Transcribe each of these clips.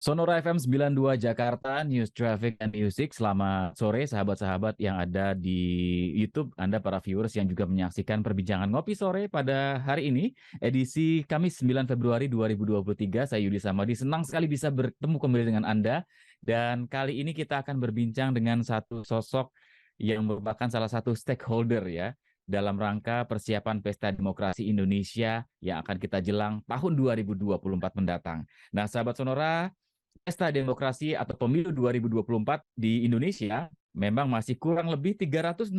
Sonora FM 92 Jakarta, News Traffic and Music. Selamat sore sahabat-sahabat yang ada di YouTube, Anda para viewers yang juga menyaksikan perbincangan Ngopi Sore pada hari ini, edisi Kamis 9 Februari 2023. Saya Yudi Samadi, senang sekali bisa bertemu kembali dengan Anda. Dan kali ini kita akan berbincang dengan satu sosok yang merupakan salah satu stakeholder ya, dalam rangka persiapan Pesta Demokrasi Indonesia yang akan kita jelang tahun 2024 mendatang. Nah, sahabat Sonora, Pesta Demokrasi atau Pemilu 2024 di Indonesia memang masih kurang lebih 368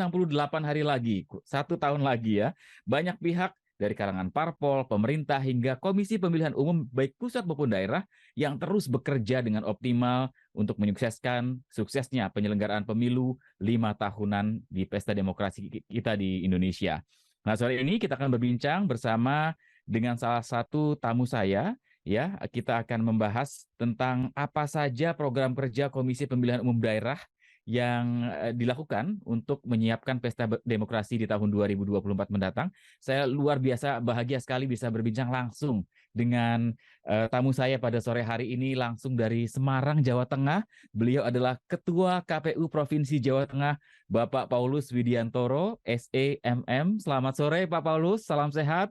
hari lagi, 1 tahun lagi ya. Banyak pihak dari kalangan parpol, pemerintah, hingga Komisi Pemilihan Umum baik pusat maupun daerah yang terus bekerja dengan optimal untuk suksesnya penyelenggaraan pemilu 5 tahunan di Pesta Demokrasi kita di Indonesia. Nah, sore ini kita akan berbincang bersama dengan salah satu tamu saya. Ya, kita akan membahas tentang apa saja program kerja Komisi Pemilihan Umum Daerah yang dilakukan untuk menyiapkan Pesta Demokrasi di tahun 2024 mendatang. Saya luar biasa bahagia sekali bisa berbincang langsung dengan tamu saya pada sore hari ini langsung dari Semarang, Jawa Tengah. Beliau adalah Ketua KPU Provinsi Jawa Tengah, Bapak Paulus Widiantoro, SEMM. Selamat sore Pak Paulus, salam sehat.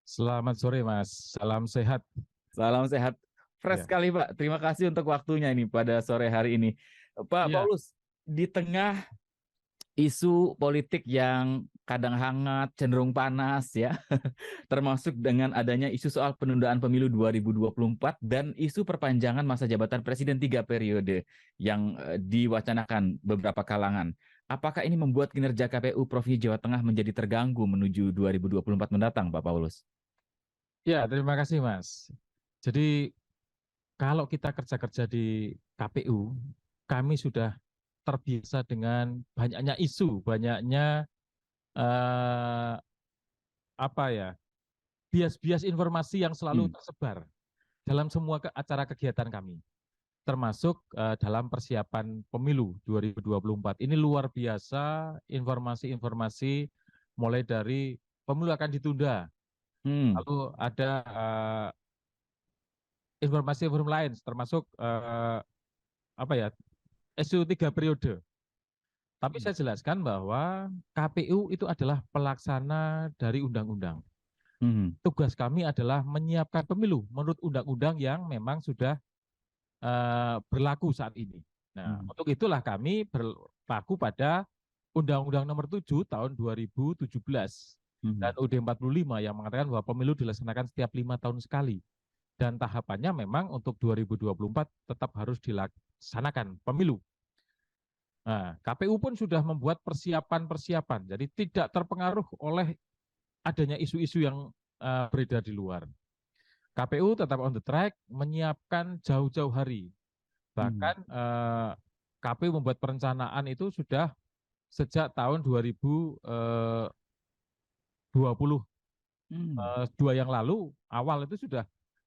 Selamat sore, Mas. Salam sehat. Salam sehat. Fresh Ya. sekali, Pak. Terima kasih untuk waktunya ini pada sore hari ini. Pak Ya. Paulus, di tengah isu politik yang kadang hangat, cenderung panas ya, termasuk dengan adanya isu soal penundaan pemilu 2024 dan isu perpanjangan masa jabatan Presiden 3 periode yang diwacanakan beberapa kalangan. Apakah ini membuat kinerja KPU Provinsi Jawa Tengah menjadi terganggu menuju 2024 mendatang, Pak Paulus? Ya, terima kasih, Mas. Jadi, kalau kita kerja-kerja di KPU, kami sudah terbiasa dengan banyaknya isu, banyaknya eh, apa ya, bias-bias informasi yang selalu Hmm. tersebar dalam semua acara kegiatan kami, termasuk dalam persiapan pemilu 2024. Ini luar biasa informasi-informasi mulai dari pemilu akan ditunda. Hmm. Lalu ada informasi-informasi lain, termasuk apa ya, isu 3 periode. Tapi saya jelaskan bahwa KPU itu adalah pelaksana dari undang-undang. Hmm. Tugas kami adalah menyiapkan pemilu menurut undang-undang yang memang sudah berlaku saat ini. Nah, Hmm. untuk itulah kami berlaku pada Undang-Undang Nomor 7 Tahun 2017 dan Hmm. UUD 45 yang mengatakan bahwa pemilu dilaksanakan setiap 5 tahun sekali. Dan tahapannya memang untuk 2024 tetap harus dilaksanakan pemilu. Nah, KPU pun sudah membuat persiapan-persiapan, jadi tidak terpengaruh oleh adanya isu-isu yang beredar di luar. KPU tetap on the track, menyiapkan jauh-jauh hari. Hmm. Bahkan KPU membuat perencanaan itu sudah sejak tahun 2022 yang lalu, awal itu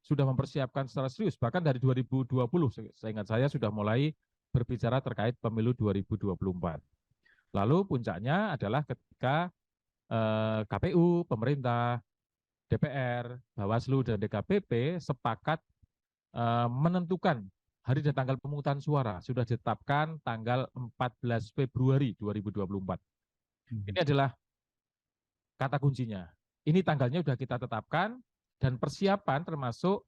sudah mempersiapkan secara serius. Bahkan dari 2020, seingat saya sudah mulai berbicara terkait pemilu 2024. Lalu puncaknya adalah ketika KPU, pemerintah, DPR, Bawaslu, dan DKPP sepakat menentukan hari dan tanggal pemungutan suara. Sudah ditetapkan tanggal 14 Februari 2024. Ini adalah kata kuncinya. Ini tanggalnya sudah kita tetapkan dan persiapan termasuk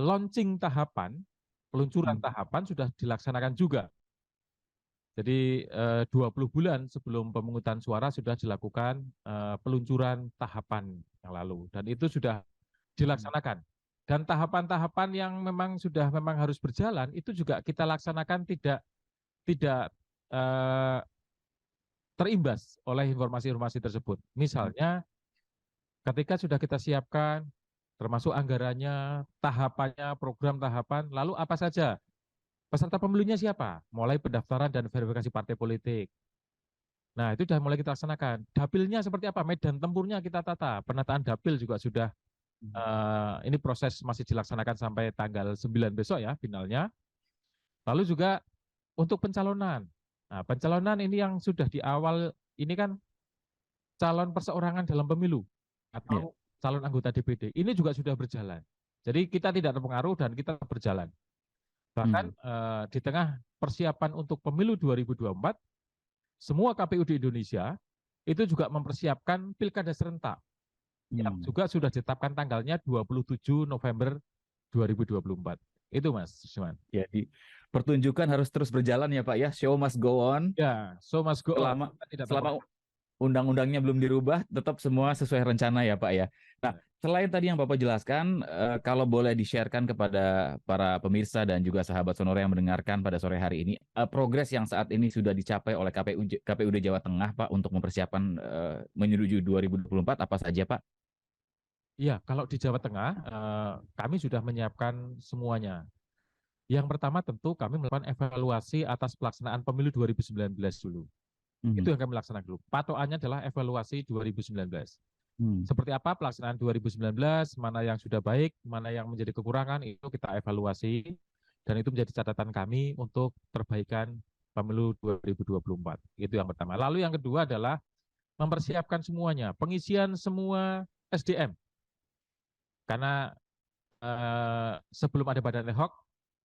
launching tahapan, peluncuran tahapan sudah dilaksanakan juga. Jadi 20 bulan sebelum pemungutan suara sudah dilakukan peluncuran tahapan yang lalu dan itu sudah dilaksanakan. Dan tahapan-tahapan yang memang harus berjalan itu juga kita laksanakan tidak eh, terimbas oleh informasi-informasi tersebut. Misalnya ketika sudah kita siapkan termasuk anggarannya, tahapannya, program tahapan, lalu apa saja peserta pemilunya siapa? Mulai pendaftaran dan verifikasi partai politik. Nah, itu sudah mulai kita laksanakan. Dapilnya seperti apa? Medan tempurnya kita tata. Penataan dapil juga sudah, ini proses masih dilaksanakan sampai tanggal 9 besok ya finalnya. Lalu juga untuk pencalonan. Nah, pencalonan ini yang sudah di awal, ini kan calon perseorangan dalam pemilu Ya. atau calon anggota DPD. Ini juga sudah berjalan. Jadi kita tidak terpengaruh dan kita berjalan. Bahkan di tengah persiapan untuk pemilu 2024, semua KPU di Indonesia itu juga mempersiapkan pilkada serentak yang juga sudah ditetapkan tanggalnya 27 November 2024. Itu Mas Jusman. Jadi pertunjukan harus terus berjalan ya Pak ya, show must go on. Ya, so must go on. Selama undang-undangnya belum dirubah, tetap semua sesuai rencana ya Pak ya. Nah, selain tadi yang Bapak jelaskan, kalau boleh di-sharekan kepada para pemirsa dan juga sahabat Sonora yang mendengarkan pada sore hari ini, progres yang saat ini sudah dicapai oleh KPUD Jawa Tengah Pak untuk mempersiapkan menuju 2024 apa saja Pak? Iya, kalau di Jawa Tengah, kami sudah menyiapkan semuanya. Yang pertama tentu kami melakukan evaluasi atas pelaksanaan pemilu 2019 dulu. Itu yang kami laksanakan dulu. Patokannya adalah evaluasi 2019. Seperti apa pelaksanaan 2019, mana yang sudah baik, mana yang menjadi kekurangan, itu kita evaluasi. Dan itu menjadi catatan kami untuk perbaikan pemilu 2024. Itu yang pertama. Lalu yang kedua adalah mempersiapkan semuanya, pengisian semua SDM. Karena sebelum ada badan ad hoc,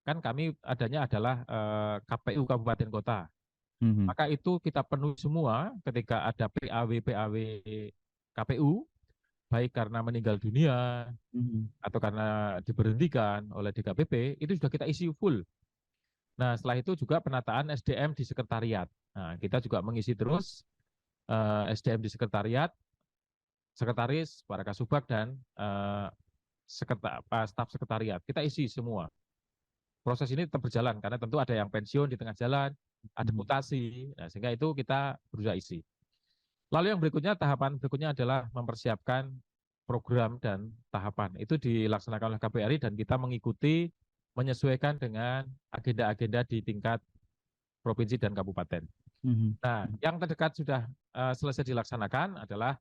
kan kami adanya adalah KPU Kabupaten Kota. Maka itu kita penuhi semua ketika ada PAW KPU, baik karena meninggal dunia atau karena diberhentikan oleh DKPP, itu sudah kita isi full. Nah, setelah itu juga penataan SDM di sekretariat. Nah, kita juga mengisi terus SDM di sekretariat, sekretaris, para kasubag, dan staf sekretariat. Kita isi semua. Proses ini tetap berjalan karena tentu ada yang pensiun di tengah jalan, ada mutasi, nah, sehingga itu kita berusaha isi. Lalu yang berikutnya, tahapan berikutnya adalah mempersiapkan program dan tahapan. Itu dilaksanakan oleh KPU RI dan kita mengikuti, menyesuaikan dengan agenda-agenda di tingkat provinsi dan kabupaten. Nah, yang terdekat sudah selesai dilaksanakan adalah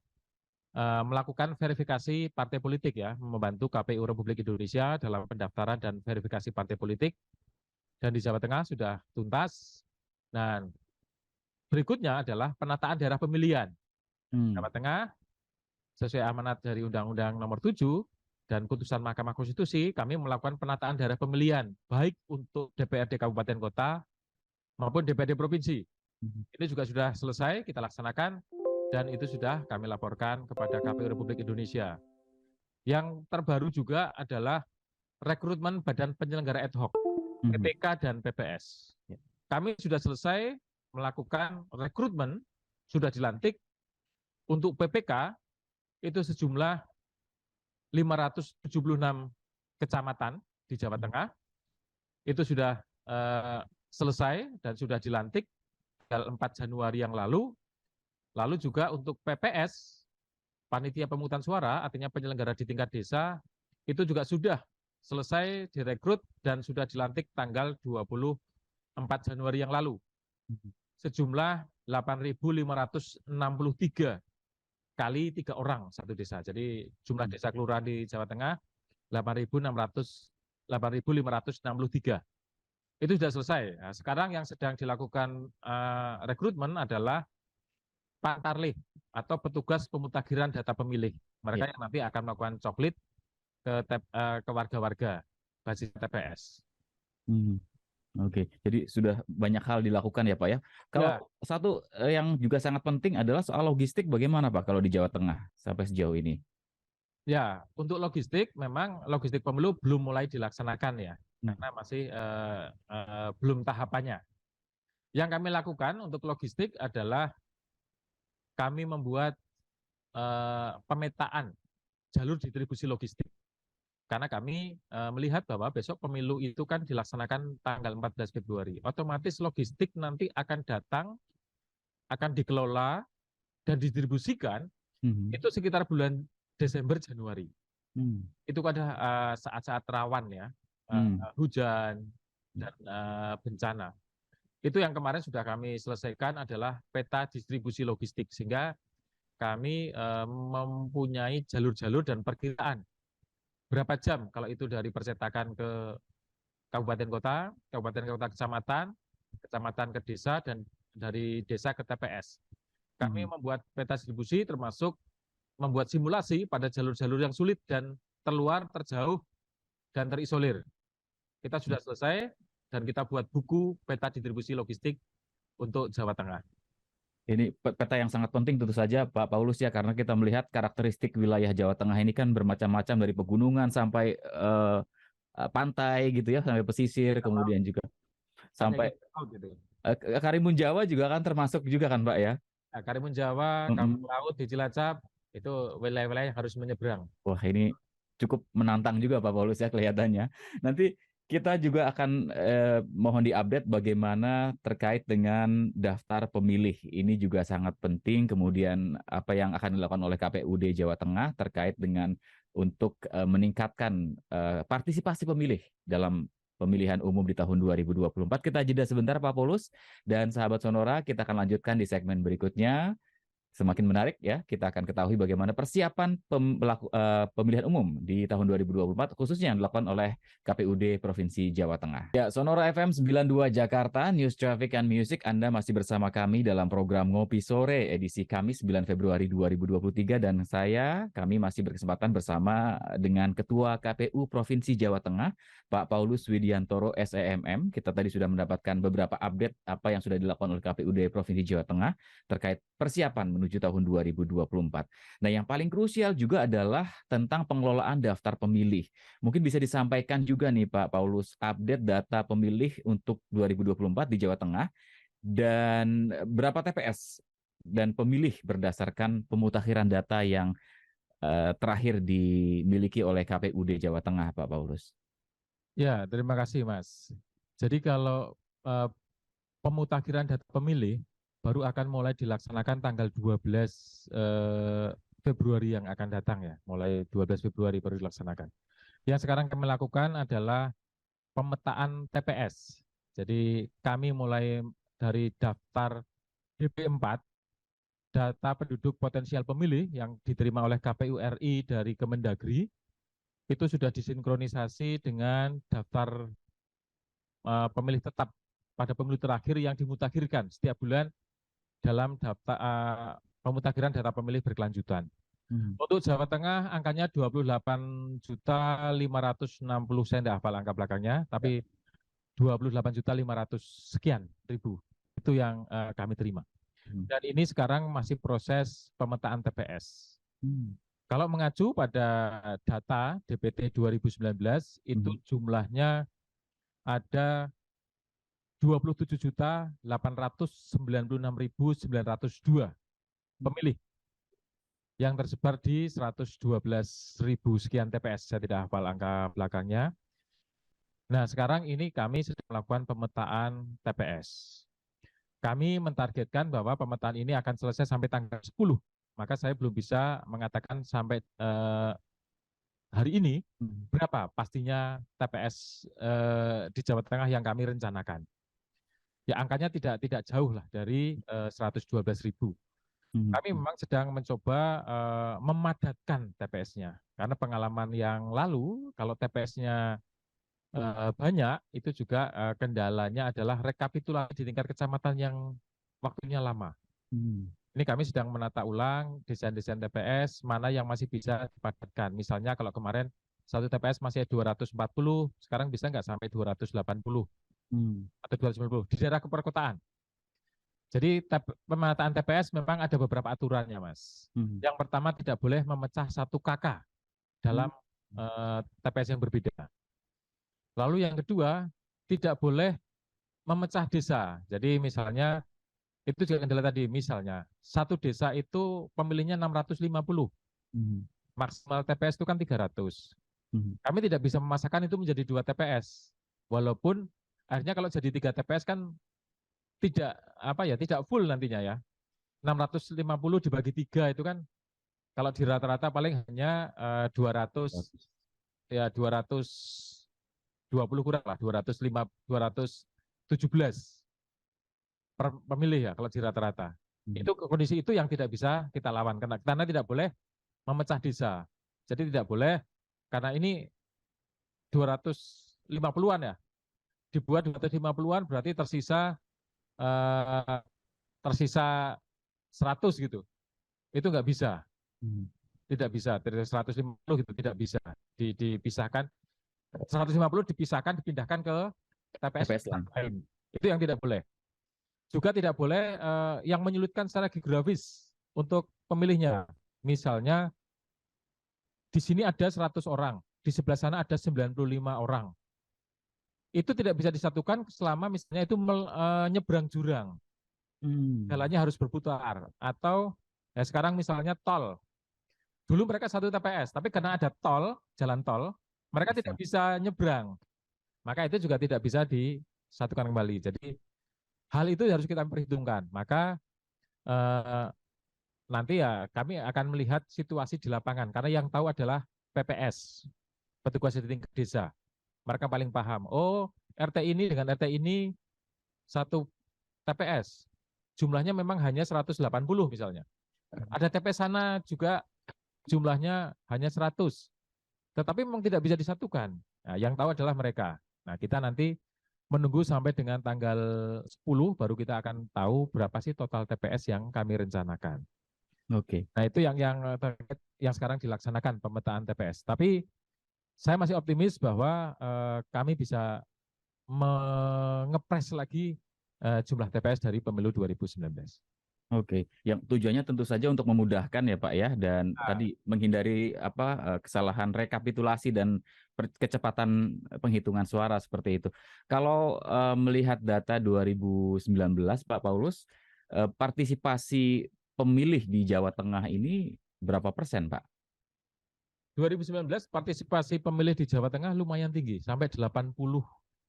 melakukan verifikasi partai politik ya, membantu KPU Republik Indonesia dalam pendaftaran dan verifikasi partai politik. Dan di Jawa Tengah sudah tuntas. Dan berikutnya adalah penataan daerah pemilihan. Jawa Tengah sesuai amanat dari Undang-Undang Nomor 7 dan putusan Mahkamah Konstitusi, kami melakukan penataan daerah pemilihan baik untuk DPRD Kabupaten Kota maupun DPRD Provinsi. Ini juga sudah selesai kita laksanakan. Dan itu sudah kami laporkan kepada KPU Republik Indonesia. Yang terbaru juga adalah rekrutmen Badan Penyelenggara Ad Hoc, PPK dan PPS. Kami sudah selesai melakukan rekrutmen, sudah dilantik. Untuk PPK itu sejumlah 576 kecamatan di Jawa Tengah. Itu sudah selesai dan sudah dilantik tanggal 4 Januari yang lalu. Lalu juga untuk PPS, panitia pemungutan suara, artinya penyelenggara di tingkat desa, itu juga sudah selesai direkrut dan sudah dilantik tanggal 24 Januari yang lalu. Sejumlah 8.563 kali 3 orang satu desa. Jadi jumlah desa kelurahan di Jawa Tengah 8.563. Itu sudah selesai. Nah, sekarang yang sedang dilakukan rekrutmen adalah Pantarlih atau petugas pemutakhiran data pemilih. Mereka yang nanti akan melakukan coklit ke warga-warga basis TPS. Oke, jadi sudah banyak hal dilakukan ya Pak ya. Kalau satu yang juga sangat penting adalah soal logistik, bagaimana Pak kalau di Jawa Tengah sampai sejauh ini? Ya, untuk logistik memang logistik pemilu belum mulai dilaksanakan ya, karena masih belum tahapannya. Yang kami lakukan untuk logistik adalah kami membuat pemetaan jalur distribusi logistik. Karena kami melihat bahwa besok pemilu itu kan dilaksanakan tanggal 14 Februari. Otomatis logistik nanti akan datang, akan dikelola dan didistribusikan itu sekitar bulan Desember, Januari. Itu pada saat-saat rawan ya, hujan dan bencana. Itu yang kemarin sudah kami selesaikan adalah peta distribusi logistik, sehingga kami mempunyai jalur-jalur dan perkiraan berapa jam kalau itu dari percetakan ke kabupaten kota, kecamatan, kecamatan ke desa, dan dari desa ke TPS. Kami membuat peta distribusi termasuk membuat simulasi pada jalur-jalur yang sulit dan terluar, terjauh, dan terisolir. Kita sudah selesai. dan kita buat buku peta distribusi logistik untuk Jawa Tengah. Ini peta yang sangat penting tentu saja Pak Paulus ya, karena kita melihat karakteristik wilayah Jawa Tengah ini kan bermacam-macam dari pegunungan sampai pantai gitu ya, sampai pesisir, kemudian juga sampai gitu. Karimun Jawa juga kan termasuk juga kan Pak ya? Nah, Karimun Jawa, Kampung Laut di Cilacap, itu wilayah-wilayah yang harus menyeberang. Wah, ini cukup menantang juga Pak Paulus ya kelihatannya. Nanti kita juga akan mohon diupdate bagaimana terkait dengan daftar pemilih. Ini juga sangat penting. Kemudian apa yang akan dilakukan oleh KPUD Jawa Tengah terkait dengan untuk meningkatkan partisipasi pemilih dalam pemilihan umum di tahun 2024. Kita jeda sebentar Pak Paulus dan sahabat Sonora, kita akan lanjutkan di segmen berikutnya. Semakin menarik ya, kita akan ketahui bagaimana persiapan pemilihan umum di tahun 2024 khususnya yang dilakukan oleh KPUD Provinsi Jawa Tengah. Ya, Sonora FM 92 Jakarta, News Traffic and Music, Anda masih bersama kami dalam program Ngopi Sore edisi Kamis 9 Februari 2023 dan kami masih berkesempatan bersama dengan Ketua KPU Provinsi Jawa Tengah, Pak Paulus Widiantoro SEMM. Kita tadi sudah mendapatkan beberapa update apa yang sudah dilakukan oleh KPUD Provinsi Jawa Tengah terkait persiapan menuju tahun 2024. Nah, yang paling krusial juga adalah tentang pengelolaan daftar pemilih. Mungkin bisa disampaikan juga nih Pak Paulus, update data pemilih untuk 2024 di Jawa Tengah dan berapa TPS dan pemilih berdasarkan pemutakhiran data yang terakhir dimiliki oleh KPUD Jawa Tengah, Pak Paulus. Ya, terima kasih Mas. Jadi kalau pemutakhiran data pemilih baru akan mulai dilaksanakan tanggal 12 Februari yang akan datang ya, mulai 12 Februari baru dilaksanakan. Yang sekarang kami lakukan adalah pemetaan TPS. Jadi kami mulai dari daftar DP4, data penduduk potensial pemilih yang diterima oleh KPU RI dari Kemendagri, itu sudah disinkronisasi dengan daftar pemilih tetap pada pemilu terakhir yang dimutakhirkan setiap bulan dalam daftar pemutakhiran data pemilih berkelanjutan. Untuk Jawa Tengah angkanya 28.560, saya tidak hafal angka belakangnya, tapi 28.500 sekian ribu itu yang kami terima. Dan ini sekarang masih proses pemetaan TPS. Kalau mengacu pada data DPT 2019 itu jumlahnya ada 27.896.902 pemilih yang tersebar di 112.000 sekian TPS. Saya tidak hafal angka belakangnya. Nah, sekarang ini kami sedang melakukan pemetaan TPS. Kami mentargetkan bahwa pemetaan ini akan selesai sampai tanggal 10. Maka saya belum bisa mengatakan sampai hari ini berapa pastinya TPS di Jawa Tengah yang kami rencanakan. Ya angkanya tidak jauh lah dari 112.000. Kami memang sedang mencoba memadatkan TPS-nya. Karena pengalaman yang lalu, kalau TPS-nya banyak, itu juga kendalanya adalah rekapitulasi di tingkat kecamatan yang waktunya lama. Ini kami sedang menata ulang desain-desain TPS, mana yang masih bisa dipadatkan. Misalnya kalau kemarin satu TPS masih 240, sekarang bisa nggak sampai 280 atau 290 di daerah perkotaan. Jadi pemetaan TPS memang ada beberapa aturannya, Mas. Yang pertama tidak boleh memecah satu KK dalam TPS yang berbeda. Lalu yang kedua tidak boleh memecah desa. Jadi misalnya itu juga kendala tadi, misalnya satu desa itu pemilihnya 650, maksimal TPS itu kan 300. Kami tidak bisa memasakkan itu menjadi 2 TPS, walaupun akhirnya kalau jadi 3 TPS kan tidak full nantinya ya. 650 dibagi 3 itu kan kalau di rata-rata paling hanya 200 ya 220 kurang lah, 217 per pemilih ya kalau di rata-rata. Itu kondisi itu yang tidak bisa kita lawan karena tidak boleh memecah desa. Jadi tidak boleh karena ini 250-an ya. Dibuat 250-an berarti tersisa 100 gitu. Itu nggak bisa. Tidak bisa, dari 150 gitu tidak bisa dipisahkan. 150 dipisahkan dipindahkan ke TPS TPS lain. lain. Itu yang tidak boleh. Juga tidak boleh yang menyulitkan secara geografis untuk pemilihnya. Misalnya di sini ada 100 orang, di sebelah sana ada 95 orang. Itu tidak bisa disatukan selama misalnya itu nyebrang jurang. Jalannya harus berputar. Atau ya sekarang misalnya tol. Dulu mereka satu TPS, tapi karena ada tol, jalan tol, mereka tidak bisa nyebrang. Maka itu juga tidak bisa disatukan kembali. Jadi hal itu harus kita perhitungkan. Maka nanti ya kami akan melihat situasi di lapangan. Karena yang tahu adalah PPS, petugas di tingkat desa. Mereka paling paham. Oh, RT ini dengan RT ini satu TPS. Jumlahnya memang hanya 180 misalnya. Ada TPS sana juga jumlahnya hanya 100. Tetapi memang tidak bisa disatukan. Nah, yang tahu adalah mereka. Nah, kita nanti menunggu sampai dengan tanggal 10 baru kita akan tahu berapa sih total TPS yang kami rencanakan. Oke. Nah, itu yang sekarang dilaksanakan pemetaan TPS. Tapi saya masih optimis bahwa kami bisa mengepres lagi jumlah TPS dari pemilu 2019. Oke, yang tujuannya tentu saja untuk memudahkan ya Pak ya, dan tadi menghindari kesalahan rekapitulasi dan kecepatan penghitungan suara seperti itu. Kalau melihat data 2019 Pak Paulus, partisipasi pemilih di Jawa Tengah ini berapa persen Pak? 2019 partisipasi pemilih di Jawa Tengah lumayan tinggi, sampai 80,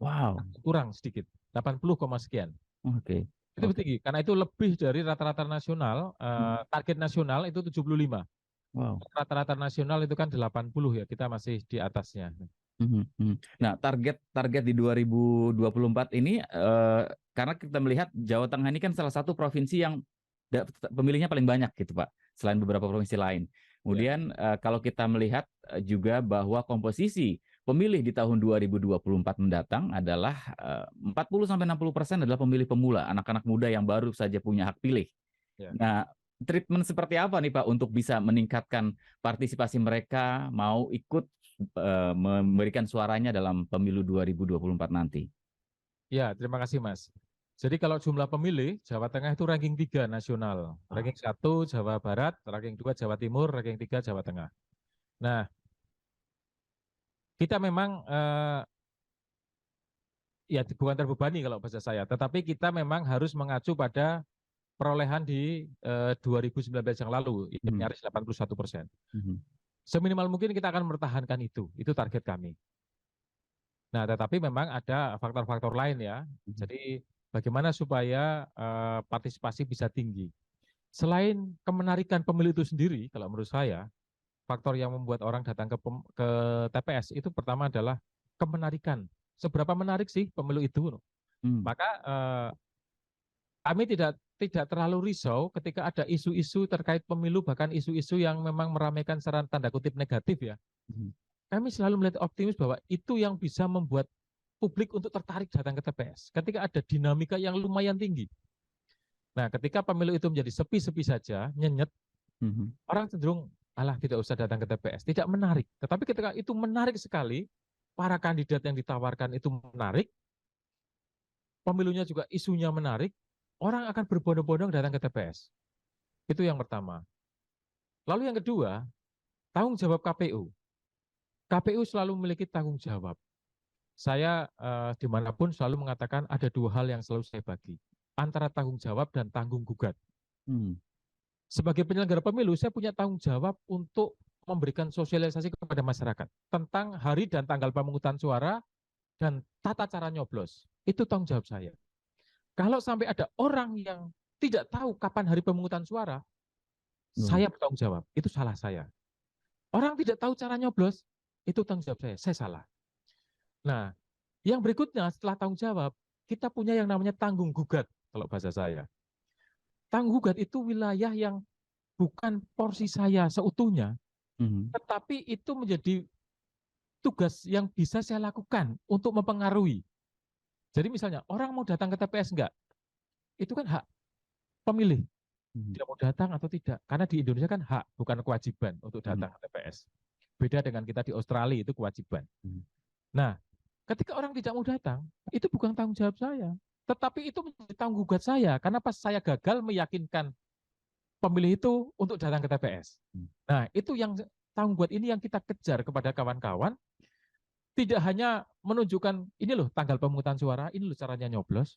Wow, kurang sedikit, 80, sekian. oke. Itu tinggi, karena itu lebih dari rata-rata nasional, target nasional itu 75. Wow. Rata-rata nasional itu kan 80 ya, kita masih di atasnya. Nah, target di 2024 ini karena kita melihat Jawa Tengah ini kan salah satu provinsi yang pemilihnya paling banyak gitu Pak, selain beberapa provinsi lain. Kemudian kalau kita melihat juga bahwa komposisi pemilih di tahun 2024 mendatang adalah 40-60% adalah pemilih pemula, anak-anak muda yang baru saja punya hak pilih. Ya. Nah, treatment seperti apa nih Pak untuk bisa meningkatkan partisipasi mereka mau ikut memberikan suaranya dalam pemilu 2024 nanti? Ya, terima kasih Mas. Jadi kalau jumlah pemilih, Jawa Tengah itu ranking 3 nasional. Ranking 1 Jawa Barat, ranking 2 Jawa Timur, ranking 3 Jawa Tengah. Nah, kita memang ya bukan terbebani kalau bahasa saya, tetapi kita memang harus mengacu pada perolehan di 2019 yang lalu, nyaris 81%. Seminimal mungkin kita akan mempertahankan itu target kami. Nah, tetapi memang ada faktor-faktor lain ya. Jadi bagaimana supaya partisipasi bisa tinggi. Selain kemenarikan pemilu itu sendiri, kalau menurut saya, faktor yang membuat orang datang ke TPS itu pertama adalah kemenarikan. Seberapa menarik sih pemilu itu? Maka kami tidak terlalu risau ketika ada isu-isu terkait pemilu, bahkan isu-isu yang memang meramaikan secara tanda kutip negatif ya. Kami selalu melihat optimis bahwa itu yang bisa membuat publik untuk tertarik datang ke TPS. Ketika ada dinamika yang lumayan tinggi. Nah, ketika pemilu itu menjadi sepi-sepi saja, nyenyet, orang cenderung, alah tidak usah datang ke TPS, tidak menarik. Tetapi ketika itu menarik sekali, para kandidat yang ditawarkan itu menarik, pemilunya juga isunya menarik, orang akan berbondong-bondong datang ke TPS. Itu yang pertama. Lalu yang kedua, tanggung jawab KPU. KPU selalu memiliki tanggung jawab. Saya dimanapun selalu mengatakan ada dua hal yang selalu saya bagi. Antara tanggung jawab dan tanggung gugat. Sebagai penyelenggara pemilu, saya punya tanggung jawab untuk memberikan sosialisasi kepada masyarakat tentang hari dan tanggal pemungutan suara dan tata cara nyoblos. Itu tanggung jawab saya. Kalau sampai ada orang yang tidak tahu kapan hari pemungutan suara, saya bertanggung jawab. Itu salah saya. Orang tidak tahu cara nyoblos, itu tanggung jawab saya salah. Nah, yang berikutnya setelah tanggung jawab, kita punya yang namanya tanggung gugat, kalau bahasa saya. Tanggung gugat itu wilayah yang bukan porsi saya seutuhnya, tetapi itu menjadi tugas yang bisa saya lakukan untuk mempengaruhi. Jadi misalnya, orang mau datang ke TPS enggak? Itu kan hak pemilih. Dia mau datang atau tidak. Karena di Indonesia kan hak, bukan kewajiban untuk datang ke TPS. Beda dengan kita di Australia, itu kewajiban. Nah, Ketika orang tidak mau datang, itu bukan tanggung jawab saya. Tetapi itu menjadi tanggung jawab saya, karena pas saya gagal meyakinkan pemilih itu untuk datang ke TPS. Nah, itu yang tanggung jawab ini yang kita kejar kepada kawan-kawan, tidak hanya menunjukkan ini loh tanggal pemungutan suara, ini loh caranya nyoblos,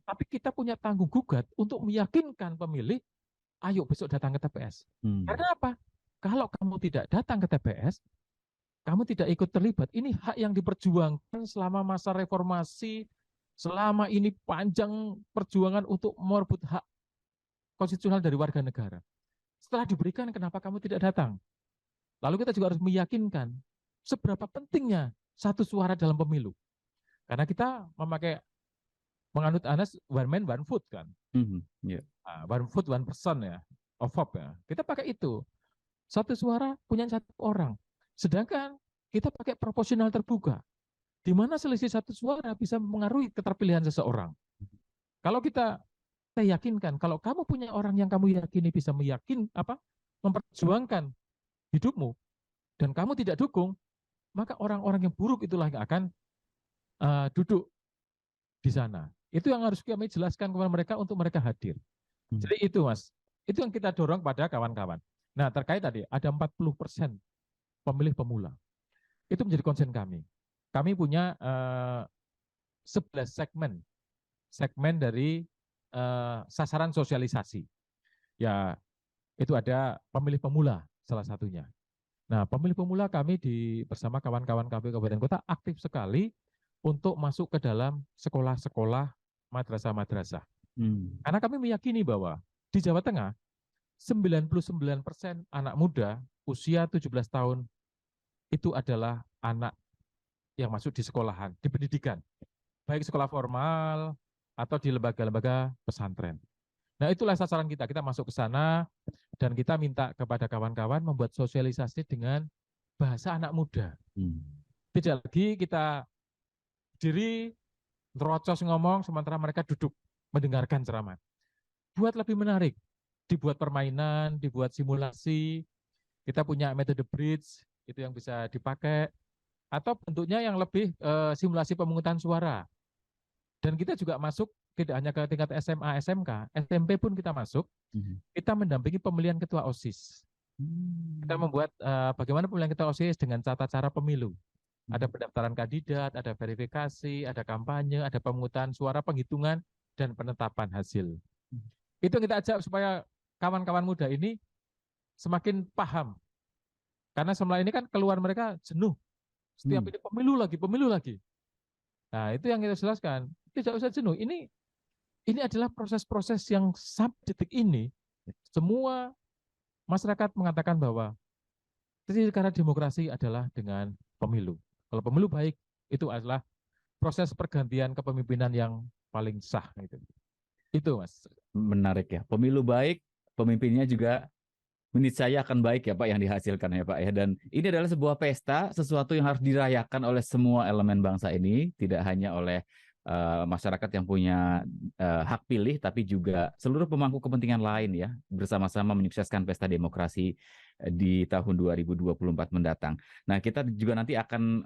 tapi kita punya tanggung gugat untuk meyakinkan pemilih, ayo besok datang ke TPS. Karena apa? Kalau kamu tidak datang ke TPS, kamu tidak ikut terlibat. Ini hak yang diperjuangkan selama masa reformasi, selama ini panjang perjuangan untuk merebut hak konstitusional dari warga negara. Setelah diberikan, kenapa kamu tidak datang? Lalu kita juga harus meyakinkan seberapa pentingnya satu suara dalam pemilu. Karena kita menganut Anas one man one vote kan. One vote one person ya, of vote ya. Kita pakai itu. Satu suara punya satu orang. Sedangkan kita pakai proporsional terbuka, di mana selisih satu suara bisa mempengaruhi keterpilihan seseorang. Kalau kita yakinkan, kalau kamu punya orang yang kamu yakini bisa memperjuangkan hidupmu, dan kamu tidak dukung, maka orang-orang yang buruk itulah yang akan duduk di sana. Itu yang harus kami jelaskan kepada mereka untuk mereka hadir. Jadi itu Mas, itu yang kita dorong pada kawan-kawan. Nah terkait tadi ada 40% pemilih pemula. Itu menjadi concern kami. Kami punya 11 segmen dari sasaran sosialisasi. Ya, itu ada pemilih pemula salah satunya. Nah, pemilih pemula kami bersama kawan-kawan KPU Kabupaten Kota aktif sekali untuk masuk ke dalam sekolah-sekolah, madrasah-madrasah. Karena kami meyakini bahwa di Jawa Tengah 99% anak muda usia 17 tahun itu adalah anak yang masuk di sekolahan, di pendidikan, baik sekolah formal atau di lembaga-lembaga pesantren. Nah, itulah sasaran kita. Kita masuk ke sana dan kita minta kepada kawan-kawan membuat sosialisasi dengan bahasa anak muda. Tidak lagi kita diri terocos ngomong sementara mereka duduk mendengarkan ceramah. Buat lebih menarik, dibuat permainan, dibuat simulasi. Kita punya metode bridge itu yang bisa dipakai, atau bentuknya yang lebih simulasi pemungutan suara. Dan kita juga masuk tidak hanya ke tingkat SMA, SMK, SMP pun kita masuk. Kita mendampingi pemilihan ketua OSIS. Kita membuat bagaimana pemilihan ketua OSIS dengan tata cara pemilu. Ada pendaftaran kandidat, ada verifikasi, ada kampanye, ada pemungutan suara, penghitungan, dan penetapan hasil. Itu yang kita ajak supaya kawan-kawan muda ini semakin paham. Karena selama ini kan keluar mereka jenuh. Setiap ini pemilu lagi. Nah, itu yang kita jelaskan. Tidak usah jenuh. Ini adalah proses-proses yang sampai detik ini semua masyarakat mengatakan bahwa cara demokrasi adalah dengan pemilu. Kalau pemilu baik, itu adalah proses pergantian kepemimpinan yang paling sah. Itu Mas. Menarik ya. Pemilu baik, pemimpinnya juga menurut saya akan baik ya Pak yang dihasilkan ya Pak ya. Dan ini adalah sebuah pesta, sesuatu yang harus dirayakan oleh semua elemen bangsa ini, tidak hanya oleh masyarakat yang punya hak pilih, tapi juga seluruh pemangku kepentingan lain ya, bersama-sama menyukseskan pesta demokrasi di tahun 2024 mendatang. Nah, kita juga nanti akan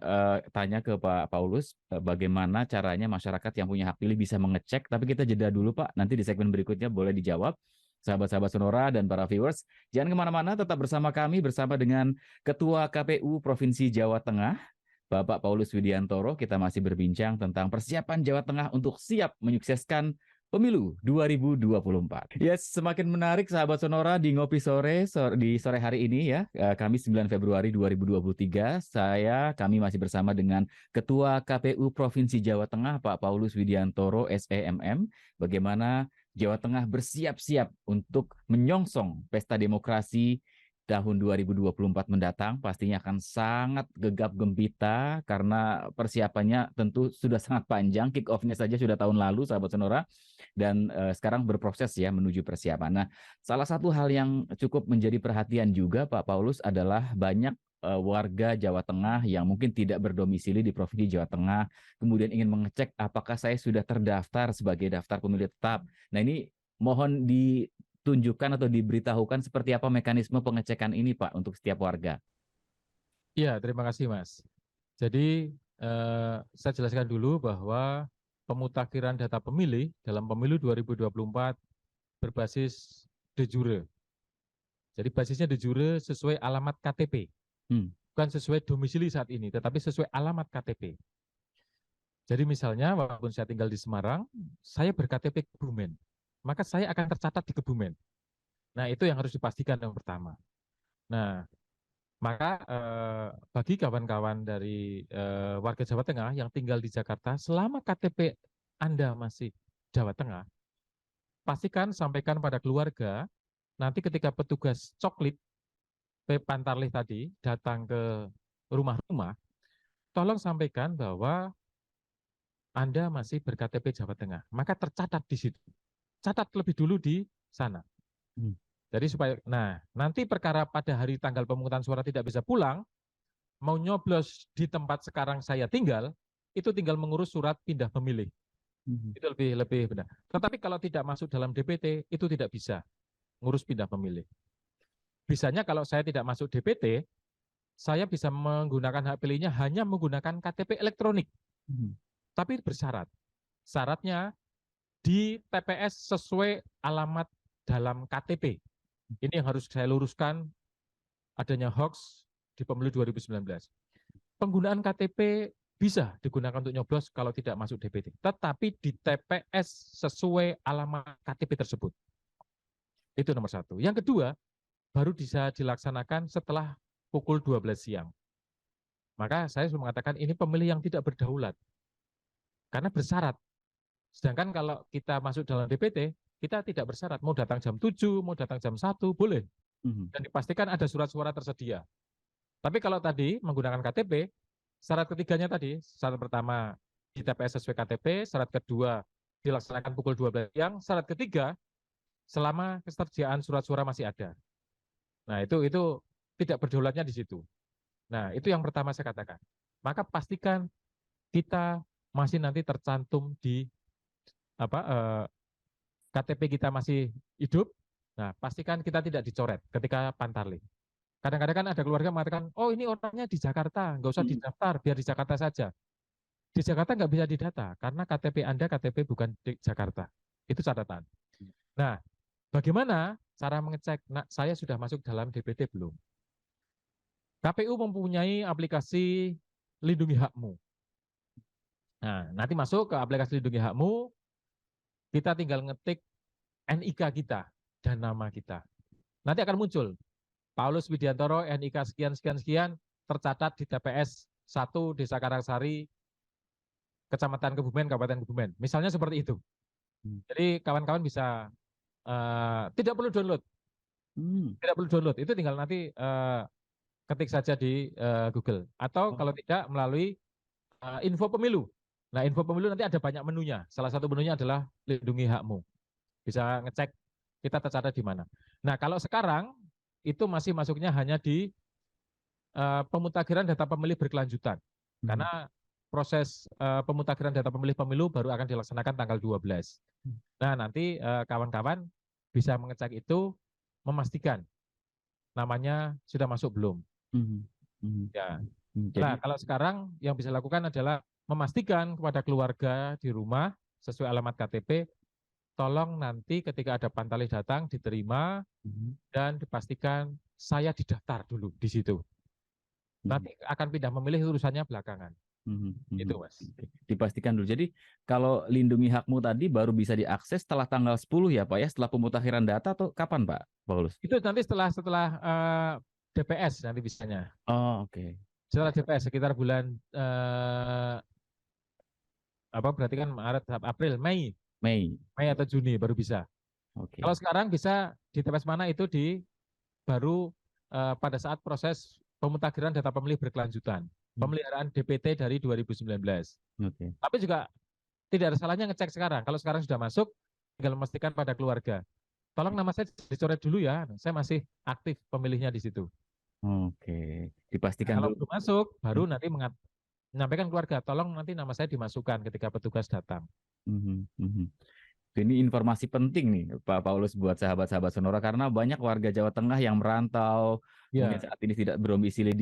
tanya ke Pak Paulus bagaimana caranya masyarakat yang punya hak pilih bisa mengecek, tapi kita jeda dulu Pak, nanti di segmen berikutnya boleh dijawab. Sahabat-sahabat Sonora dan para viewers, jangan kemana-mana, tetap bersama kami, bersama dengan Ketua KPU Provinsi Jawa Tengah, Bapak Paulus Widiantoro. Kita masih berbincang tentang persiapan Jawa Tengah untuk siap menyukseskan Pemilu 2024. Yes, semakin menarik sahabat Sonora di Ngopi Sore di sore hari ini ya. Kamis 9 Februari 2023. Kami masih bersama dengan Ketua KPU Provinsi Jawa Tengah, Pak Paulus Widiantoro, SEMM. Bagaimana Jawa Tengah bersiap-siap untuk menyongsong pesta demokrasi tahun 2024 mendatang, pastinya akan sangat gegap gempita karena persiapannya tentu sudah sangat panjang. Kick off-nya saja sudah tahun lalu, sahabat Sonora, dan sekarang berproses ya menuju persiapan. Nah, salah satu hal yang cukup menjadi perhatian juga Pak Paulus adalah banyak warga Jawa Tengah yang mungkin tidak berdomisili di Provinsi Jawa Tengah, kemudian ingin mengecek apakah saya sudah terdaftar sebagai daftar pemilih tetap. Nah, ini mohon ditunjukkan atau diberitahukan seperti apa mekanisme pengecekan ini Pak untuk setiap warga. Iya, terima kasih Mas. Jadi saya jelaskan dulu bahwa pemutakhiran data pemilih dalam pemilu 2024 berbasis de jure. Jadi basisnya de jure sesuai alamat KTP. Bukan sesuai domisili saat ini, tetapi sesuai alamat KTP. Jadi misalnya, walaupun saya tinggal di Semarang, saya berKTP Kebumen, maka saya akan tercatat di Kebumen. Nah, itu yang harus dipastikan yang pertama. Nah, maka bagi kawan-kawan dari warga Jawa Tengah yang tinggal di Jakarta, selama KTP Anda masih Jawa Tengah, pastikan sampaikan pada keluarga, nanti ketika petugas coklit Pantarlih tadi datang ke rumah-rumah, tolong sampaikan bahwa Anda masih berKTP Jawa Tengah, maka tercatat di situ. Catat lebih dulu di sana. Jadi supaya, nah nanti perkara pada hari tanggal pemungutan suara tidak bisa pulang, mau nyoblos di tempat sekarang saya tinggal, itu tinggal mengurus surat pindah pemilih. Itu lebih benar. Tetapi kalau tidak masuk dalam DPT, itu tidak bisa ngurus pindah pemilih. Bisanya kalau saya tidak masuk DPT, saya bisa menggunakan hak pilihnya hanya menggunakan KTP elektronik. Tapi bersyarat. Syaratnya di TPS sesuai alamat dalam KTP. Ini yang harus saya luruskan, adanya hoax di pemilu 2019. Penggunaan KTP bisa digunakan untuk nyoblos kalau tidak masuk DPT. Tetapi di TPS sesuai alamat KTP tersebut. Itu nomor satu. Yang kedua, baru bisa dilaksanakan setelah pukul 12 siang. Maka saya sudah mengatakan ini pemilih yang tidak berdaulat. Karena bersyarat. Sedangkan kalau kita masuk dalam DPT, kita tidak bersyarat. Mau datang jam 7, mau datang jam 1, boleh. Dan dipastikan ada surat suara tersedia. Tapi kalau tadi menggunakan KTP, syarat ketiganya tadi, syarat pertama di TPS sesuai KTP, syarat kedua dilaksanakan pukul 12 siang, syarat ketiga selama ketersediaan surat suara masih ada. Nah, itu tidak berdaulatnya di situ. Nah, itu yang pertama saya katakan. Maka pastikan kita masih nanti tercantum di KTP kita masih hidup. Nah, pastikan kita tidak dicoret ketika Pantarlih. Kadang-kadang kan ada keluarga mengatakan, oh ini orangnya di Jakarta, nggak usah didaftar, biar di Jakarta saja. Di Jakarta nggak bisa didata, karena KTP Anda KTP bukan di Jakarta. Itu catatan. Nah, bagaimana cara mengecek, nah, saya sudah masuk dalam DPT belum? KPU mempunyai aplikasi Lindungi Hakmu. Nah, nanti masuk ke aplikasi Lindungi Hakmu, kita tinggal ngetik NIK kita dan nama kita. Nanti akan muncul, Paulus Widiantoro, NIK sekian-sekian-sekian, tercatat di TPS 1 Desa Karangsari, Kecamatan Kebumen, Kabupaten Kebumen. Misalnya seperti itu. Jadi kawan-kawan bisa, tidak perlu download. Tidak perlu download, itu tinggal nanti ketik saja di Google. Atau kalau tidak melalui info pemilu. Nah, info pemilu nanti ada banyak menunya. Salah satu menunya adalah Lindungi Hakmu. Bisa ngecek kita tercatat di mana. Nah, kalau sekarang itu masih masuknya hanya di pemutakhiran data pemilih berkelanjutan. Karena proses pemutakhiran data pemilih pemilu baru akan dilaksanakan tanggal 12. Nah, nanti kawan-kawan bisa mengecek itu, memastikan namanya sudah masuk belum. Ya. Nah, kalau sekarang yang bisa dilakukan adalah memastikan kepada keluarga di rumah sesuai alamat KTP, tolong nanti ketika ada Pantarlih datang diterima dan dipastikan saya didaftar dulu di situ. Nanti akan pindah memilih, urusannya belakangan. Itu, Mas. Dipastikan dulu. Jadi kalau Lindungi Hakmu tadi baru bisa diakses setelah tanggal 10 ya Pak ya, setelah pemutakhiran data atau kapan Pak Paulus? Itu nanti setelah DPS nanti bisanya. Oh, oke. Setelah DPS sekitar bulan berarti kan Maret, April, Mei atau Juni baru bisa. Kalau sekarang bisa di TPS mana itu baru pada saat proses pemutakhiran data pemilih berkelanjutan, pemeliharaan DPT dari 2019. Tapi juga tidak ada salahnya ngecek sekarang. Kalau sekarang sudah masuk, tinggal memastikan pada keluarga, tolong nama saya dicoret dulu ya, saya masih aktif pemilihnya di situ. Oke, dipastikan kalau dulu. belum masuk, baru nanti menyampaikan keluarga, tolong nanti nama saya dimasukkan ketika petugas datang. Ini informasi penting nih Pak Paulus buat sahabat-sahabat Sonora karena banyak warga Jawa Tengah yang merantau mungkin Ya, saat ini tidak berdomisili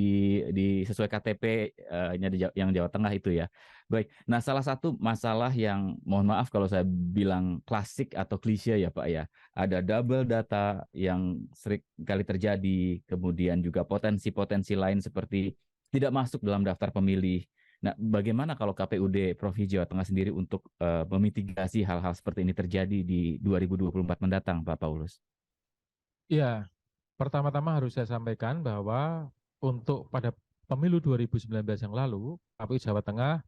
di sesuai KTP-nya yang Jawa Tengah itu ya. Baik. Nah, salah satu masalah yang mohon maaf kalau saya bilang klasik atau klise ya Pak ya. Ada double data yang sering kali terjadi, kemudian juga potensi-potensi lain seperti tidak masuk dalam daftar pemilih. Nah, bagaimana kalau KPUD Provinsi Jawa Tengah sendiri untuk memitigasi hal-hal seperti ini terjadi di 2024 mendatang, Pak Paulus? ya. Pertama-tama harus saya sampaikan bahwa untuk pada pemilu 2019 yang lalu, KPU Jawa Tengah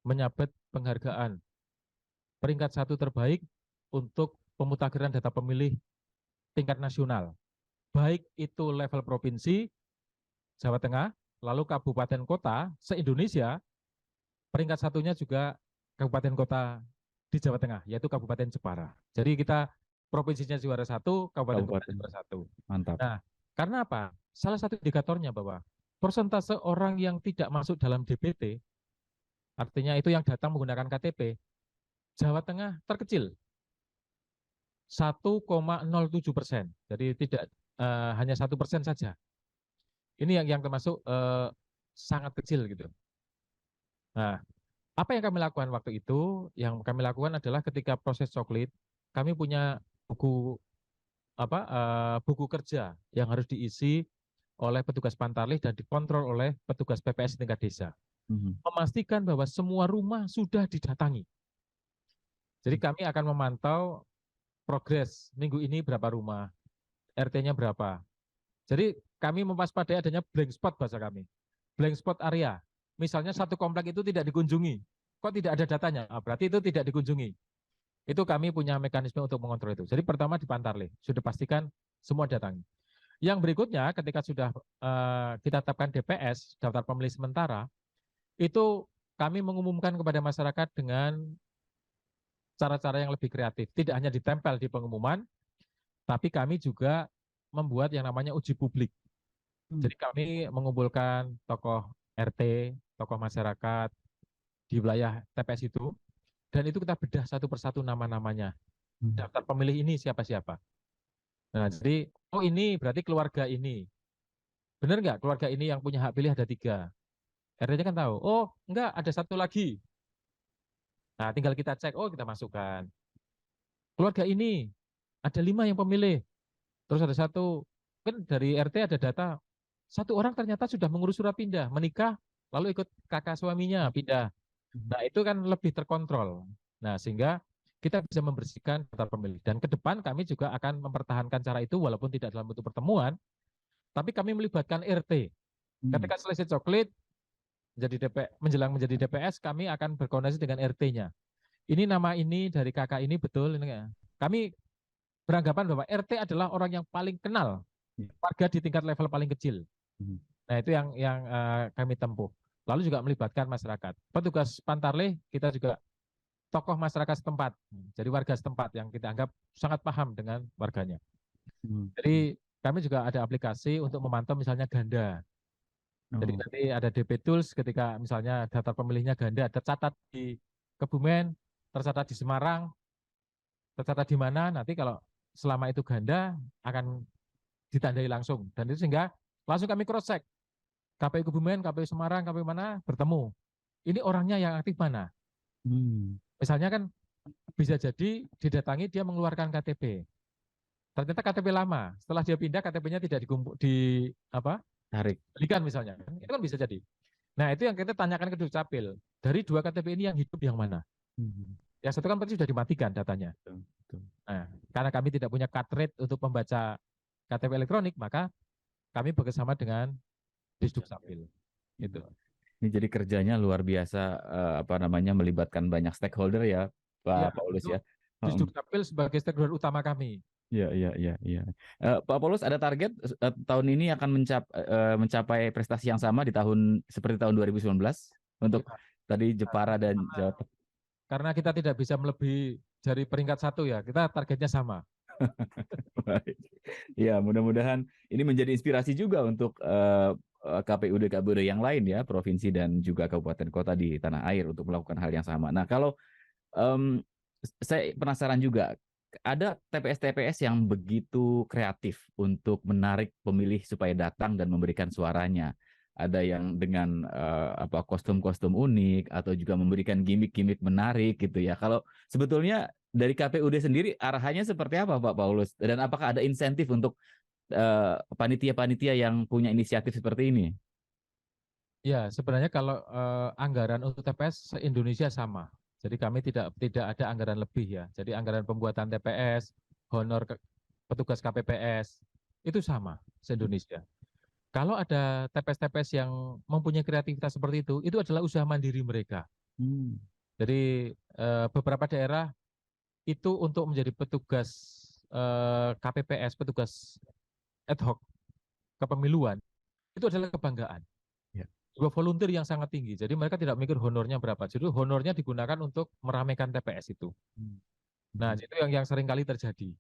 menyabet penghargaan peringkat 1 terbaik untuk pemutakhiran data pemilih tingkat nasional. Baik itu level provinsi Jawa Tengah, lalu kabupaten kota se-Indonesia, peringkat satunya juga kabupaten kota di Jawa Tengah, yaitu Kabupaten Jepara. Jadi kita provinsinya juara 1, kabupaten kota Kabupaten. juara 1. Mantap. Nah, karena apa? Salah satu indikatornya bahwa persentase orang yang tidak masuk dalam DPT, artinya itu yang datang menggunakan KTP, Jawa Tengah terkecil, 1,07%. Jadi tidak hanya 1% saja. Ini yang termasuk sangat kecil gitu. Nah, apa yang kami lakukan waktu itu? Yang kami lakukan adalah ketika proses coklit, kami punya buku buku kerja yang harus diisi oleh petugas Pantarlih dan dikontrol oleh petugas PPS tingkat desa. Memastikan bahwa semua rumah sudah didatangi. Jadi kami akan memantau progres minggu ini berapa rumah, RT-nya berapa. Jadi kami mewaspadai adanya blank spot bahasa kami. Blank spot area. Misalnya satu komplek itu tidak dikunjungi. Kok tidak ada datanya? Berarti itu tidak dikunjungi. Itu kami punya mekanisme untuk mengontrol itu. Jadi pertama di Pantarlih, sudah pastikan semua datangi. Yang berikutnya ketika sudah kita tetapkan DPS, daftar pemilih sementara, itu kami mengumumkan kepada masyarakat dengan cara-cara yang lebih kreatif. Tidak hanya ditempel di pengumuman, tapi kami juga membuat yang namanya uji publik. Jadi kami mengumpulkan tokoh RT, tokoh masyarakat di wilayah TPS itu, dan itu kita bedah satu persatu nama-namanya. Daftar pemilih ini siapa-siapa. Nah, jadi, oh ini berarti keluarga ini. Benar nggak keluarga ini yang punya hak pilih ada 3? RT-nya kan tahu, oh enggak, ada 1 lagi. Nah, tinggal kita cek, oh kita masukkan. Keluarga ini, ada 5 yang pemilih. Terus ada 1, kan dari RT ada data, 1 orang ternyata sudah mengurus surat pindah, menikah, lalu ikut kakak suaminya pindah. Nah, itu kan lebih terkontrol. Nah, sehingga kita bisa membersihkan daftar pemilih. Dan ke depan kami juga akan mempertahankan cara itu walaupun tidak dalam bentuk pertemuan, tapi kami melibatkan RT. Ketika selesai coklit, menjelang menjadi DPS, kami akan berkoordinasi dengan RT-nya. Ini nama ini dari kakak ini betul. Kami beranggapan bahwa RT adalah orang yang paling kenal warga di tingkat level paling kecil. Nah, itu yang kami tempuh. Lalu juga melibatkan masyarakat. Petugas Pantarlih kita juga tokoh masyarakat setempat. Jadi warga setempat yang kita anggap sangat paham dengan warganya. Jadi kami juga ada aplikasi untuk memantau misalnya ganda. Jadi nanti ada DP Tools ketika misalnya daftar pemilihnya ganda tercatat di Kebumen, tercatat di Semarang, tercatat di mana, nanti kalau selama itu ganda akan ditandai langsung. Dan itu sehingga langsung kami cross check. KPU Kebumen, KPU Semarang, KPU mana bertemu. Ini orangnya yang aktif mana? Misalnya kan bisa jadi didatangi dia mengeluarkan KTP. Ternyata KTP lama. Setelah dia pindah KTP-nya tidak tarik. Belikan misalnya. Itu kan bisa jadi. Nah, itu yang kita tanyakan ke Dukcapil. Dari 2 KTP ini yang hidup yang mana? Yang satu kan pasti sudah dimatikan datanya. Nah, karena kami tidak punya card rate untuk membaca KTP elektronik, maka kami bekerjasama dengan Disdukcapil. Gitu. Ini jadi kerjanya luar biasa, melibatkan banyak stakeholder ya, Pak Paulus ya. Disdukcapil sebagai stakeholder utama kami. Iya. Pak Paulus ada target tahun ini akan mencapai prestasi yang sama di seperti tahun 2019 untuk tadi Jepara dan Jawa Tengah. Karena kita tidak bisa melebihi dari peringkat 1 ya, kita targetnya sama. Ya, mudah-mudahan ini menjadi inspirasi juga untuk KPUD yang lain ya, provinsi dan juga kabupaten kota di tanah air untuk melakukan hal yang sama. Nah, kalau Saya penasaran juga, ada TPS-TPS yang begitu kreatif untuk menarik pemilih supaya datang dan memberikan suaranya. Ada yang dengan kostum-kostum unik atau juga memberikan gimmick-gimmick menarik gitu ya. Kalau sebetulnya dari KPUD sendiri arahannya seperti apa Pak Paulus? Dan apakah ada insentif untuk panitia-panitia yang punya inisiatif seperti ini? Ya, sebenarnya kalau anggaran untuk TPS se-Indonesia sama. Jadi kami tidak ada anggaran lebih ya. Jadi anggaran pembuatan TPS, honor petugas KPPS itu sama se-Indonesia. Kalau ada TPS-TPS yang mempunyai kreativitas seperti itu adalah usaha mandiri mereka. Hmm. Jadi beberapa daerah itu untuk menjadi petugas KPPS, petugas ad hoc kepemiluan, itu adalah kebanggaan. Ya. Sebuah volunteer yang sangat tinggi. Jadi mereka tidak mikir honornya berapa. Jadi honornya digunakan untuk meramaikan TPS itu. Nah, itu yang sering kali terjadi.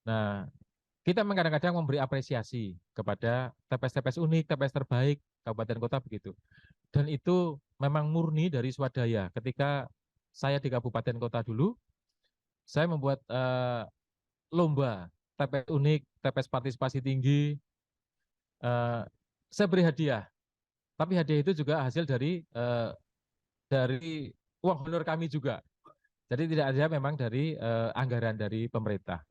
Nah, kita memang kadang-kadang memberi apresiasi kepada TPS-TPS unik, TPS terbaik, kabupaten kota begitu. Dan itu memang murni dari swadaya. Ketika saya di kabupaten kota dulu, saya membuat lomba TPS unik, TPS partisipasi tinggi. Saya beri hadiah, tapi hadiah itu juga hasil dari uang honor kami juga. Jadi tidak ada memang dari anggaran dari pemerintah.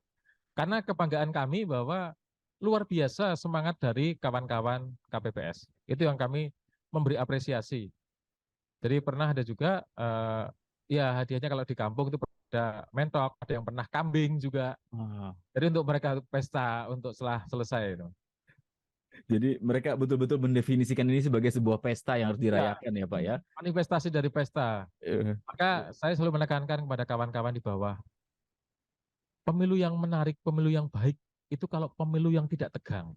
Karena kebanggaan kami bahwa luar biasa semangat dari kawan-kawan KPPS. Itu yang kami memberi apresiasi. Jadi pernah ada juga ya hadiahnya kalau di kampung itu ada mentok, ada yang pernah kambing juga. Jadi untuk mereka pesta untuk setelah selesai itu. Jadi mereka betul-betul mendefinisikan ini sebagai sebuah pesta yang harus Ya, dirayakan ya Pak ya. manifestasi dari pesta. Eh, Maka saya selalu menekankan kepada kawan-kawan di bawah, pemilu yang menarik, pemilu yang baik, itu kalau pemilu yang tidak tegang.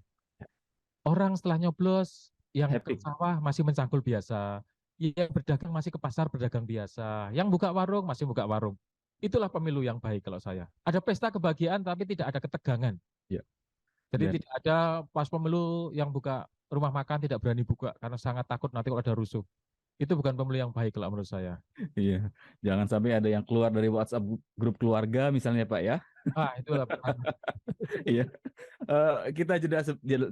Orang setelah nyoblos, yang ke Happy. sawah masih mencangkul biasa, yang berdagang masih ke pasar berdagang biasa, yang buka warung masih buka warung. Itulah pemilu yang baik kalau saya. Ada pesta kebahagiaan tapi tidak ada ketegangan. Ya. Dan Jadi tidak ada pas pemilu yang buka rumah makan tidak berani buka karena sangat takut nanti kalau ada rusuh. Itu bukan pemilu yang baik kalau menurut saya. iya, jangan sampai ada yang keluar dari WhatsApp grup keluarga misalnya Pak ya. Ah, itulah pertanyaan. Iya. Kita jeda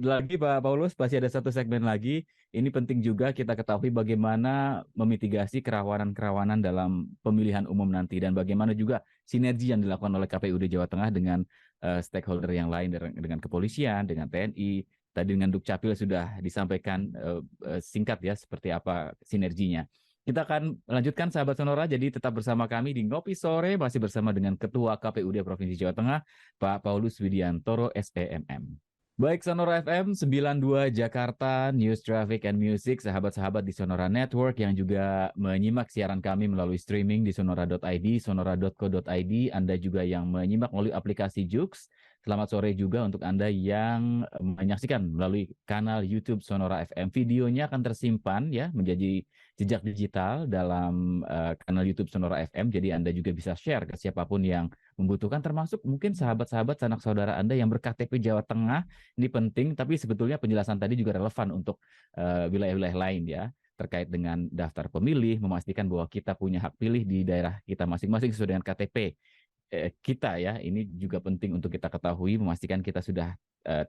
lagi Pak Paulus, pasti ada satu segmen lagi. Ini penting juga kita ketahui bagaimana memitigasi kerawanan-kerawanan dalam pemilihan umum nanti dan bagaimana juga sinergi yang dilakukan oleh KPUD Jawa Tengah dengan stakeholder yang lain dengan kepolisian, dengan TNI. Tadi dengan Dukcapil sudah disampaikan singkat ya seperti apa sinerginya. Kita akan lanjutkan sahabat Sonora, jadi tetap bersama kami di Ngopi Sore, masih bersama dengan Ketua KPUD Provinsi Jawa Tengah, Pak Paulus Widiantoro, SEMM. Baik, Sonora FM 92 Jakarta, News Traffic and Music, sahabat-sahabat di Sonora Network yang juga menyimak siaran kami melalui streaming di sonora.id, sonora.co.id, Anda juga yang menyimak melalui aplikasi Joox. Selamat sore juga untuk Anda yang menyaksikan melalui kanal YouTube Sonora FM. Videonya akan tersimpan ya menjadi jejak digital dalam kanal YouTube Sonora FM. Jadi Anda juga bisa share ke siapapun yang membutuhkan, termasuk mungkin sahabat-sahabat sanak saudara Anda yang ber-KTP Jawa Tengah. Ini penting, tapi sebetulnya penjelasan tadi juga relevan untuk wilayah-wilayah lain ya, terkait dengan daftar pemilih, memastikan bahwa kita punya hak pilih di daerah kita masing-masing sesuai dengan KTP kita ya. Ini juga penting untuk kita ketahui, memastikan kita sudah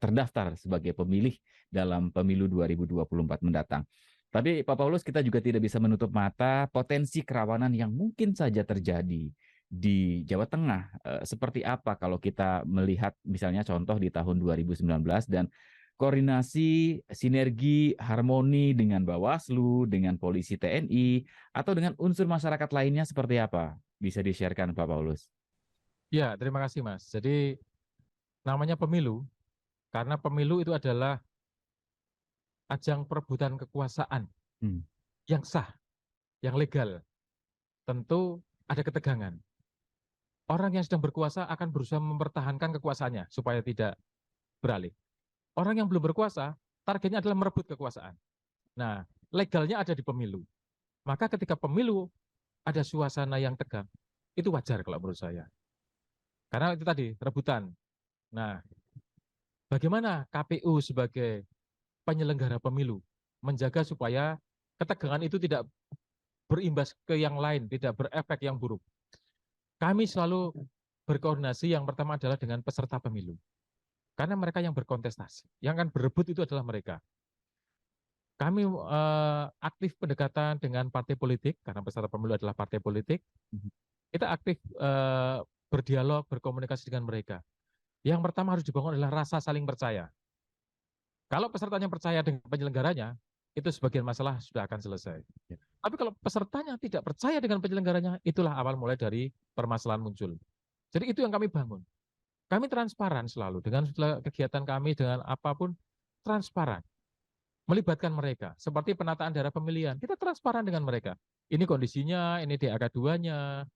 terdaftar sebagai pemilih dalam pemilu 2024 mendatang. Tapi Pak Paulus, kita juga tidak bisa menutup mata potensi kerawanan yang mungkin saja terjadi di Jawa Tengah. Seperti apa kalau kita melihat misalnya contoh di tahun 2019 dan koordinasi, sinergi, harmoni dengan Bawaslu, dengan polisi TNI, atau dengan unsur masyarakat lainnya seperti apa? Bisa di-sharekan Pak Paulus? Ya, terima kasih Mas. Jadi namanya pemilu, karena pemilu itu adalah ajang perebutan kekuasaan yang sah, yang legal. Tentu ada ketegangan. Orang yang sedang berkuasa akan berusaha mempertahankan kekuasaannya supaya tidak beralih. Orang yang belum berkuasa, targetnya adalah merebut kekuasaan. Nah, legalnya ada di pemilu. Maka ketika pemilu ada suasana yang tegang, itu wajar kalau menurut saya. Karena itu tadi, rebutan. Nah, bagaimana KPU sebagai penyelenggara pemilu menjaga supaya ketegangan itu tidak berimbas ke yang lain, tidak berefek yang buruk. kami selalu berkoordinasi yang pertama adalah dengan peserta pemilu. Karena mereka yang berkontestasi, yang akan berebut itu adalah mereka. Kami aktif pendekatan dengan partai politik, karena peserta pemilu adalah partai politik. Kita aktif berdialog, berkomunikasi dengan mereka. Yang pertama harus dibangun adalah rasa saling percaya. Kalau pesertanya percaya dengan penyelenggaranya, itu sebagian masalah sudah akan selesai. Tapi kalau pesertanya tidak percaya dengan penyelenggaranya, itulah awal mulai dari permasalahan muncul. Jadi itu yang kami bangun. Kami transparan selalu dengan kegiatan kami, dengan apapun transparan. Melibatkan mereka, seperti penataan daerah pemilihan. Kita transparan dengan mereka. Ini kondisinya, ini DAK 2-nya,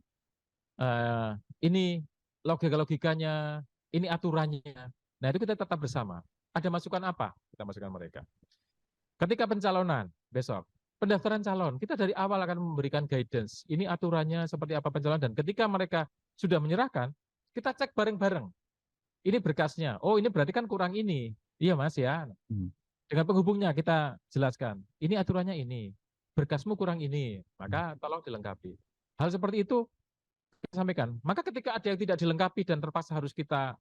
ini logika-logikanya, ini aturannya. Nah itu kita tetap bersama. Ada masukan apa? Kita masukkan mereka. Ketika pencalonan besok, pendaftaran calon, kita dari awal akan memberikan guidance. Ini aturannya seperti apa pencalonan. Dan ketika mereka sudah menyerahkan, kita cek bareng-bareng. Ini berkasnya. Oh, ini berarti kan kurang ini. Iya, Mas ya. Dengan penghubungnya kita jelaskan. Ini aturannya ini. Berkasmu kurang ini. Maka tolong dilengkapi. Hal seperti itu kita sampaikan. Maka ketika ada yang tidak dilengkapi dan terpaksa harus kita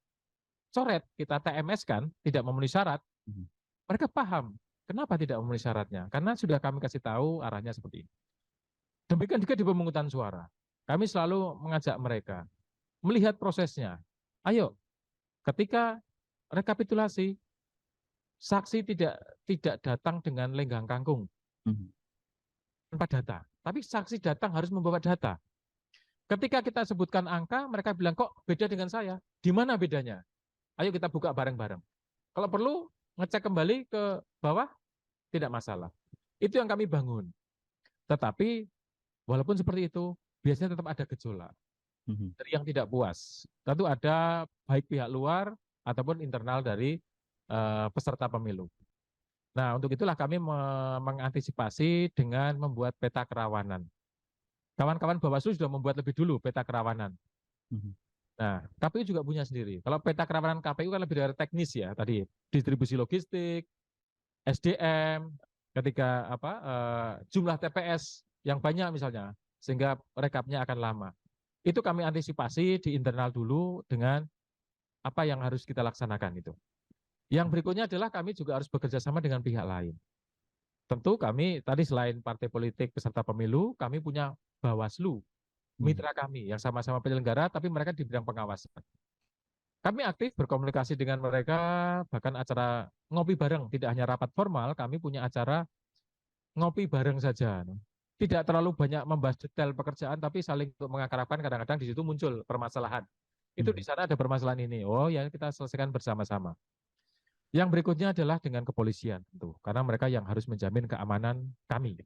coret, kita TMS kan, tidak memenuhi syarat, mereka paham kenapa tidak memenuhi syaratnya. Karena sudah kami kasih tahu arahnya seperti ini. Demikian juga di pemungutan suara. Kami selalu mengajak mereka melihat prosesnya. Ayo, ketika rekapitulasi, saksi tidak datang dengan lenggang kangkung tanpa data, tapi saksi datang harus membawa data. Ketika kita sebutkan angka, mereka bilang kok beda dengan saya. Di mana bedanya? Ayo kita buka bareng-bareng. Kalau perlu ngecek kembali ke bawah, tidak masalah. Itu yang kami bangun. Tetapi walaupun seperti itu, biasanya tetap ada gejolak dari yang tidak puas. Tentu ada baik pihak luar ataupun internal dari peserta pemilu. Nah, untuk itulah kami mengantisipasi dengan membuat peta kerawanan. Kawan-kawan Bawaslu sudah membuat lebih dulu peta kerawanan. Nah, KPU juga punya sendiri. Kalau peta kerawanan KPU kan lebih dari teknis ya, tadi distribusi logistik, SDM, ketika jumlah TPS yang banyak misalnya, sehingga rekapnya akan lama. Itu kami antisipasi di internal dulu dengan apa yang harus kita laksanakan itu. Yang berikutnya adalah kami juga harus bekerja sama dengan pihak lain. Tentu kami tadi selain partai politik peserta pemilu, kami punya Bawaslu, mitra kami yang sama-sama penyelenggara, tapi mereka di bidang pengawasan. Kami aktif berkomunikasi dengan mereka, bahkan acara ngopi bareng, tidak hanya rapat formal, kami punya acara ngopi bareng saja. Tidak terlalu banyak membahas detail pekerjaan, tapi saling mengakrabkan. Kadang-kadang di situ muncul permasalahan. Itu di sana ada permasalahan ini. Oh ya, kita selesaikan bersama-sama. Yang berikutnya adalah dengan kepolisian, tentu, karena mereka yang harus menjamin keamanan kami.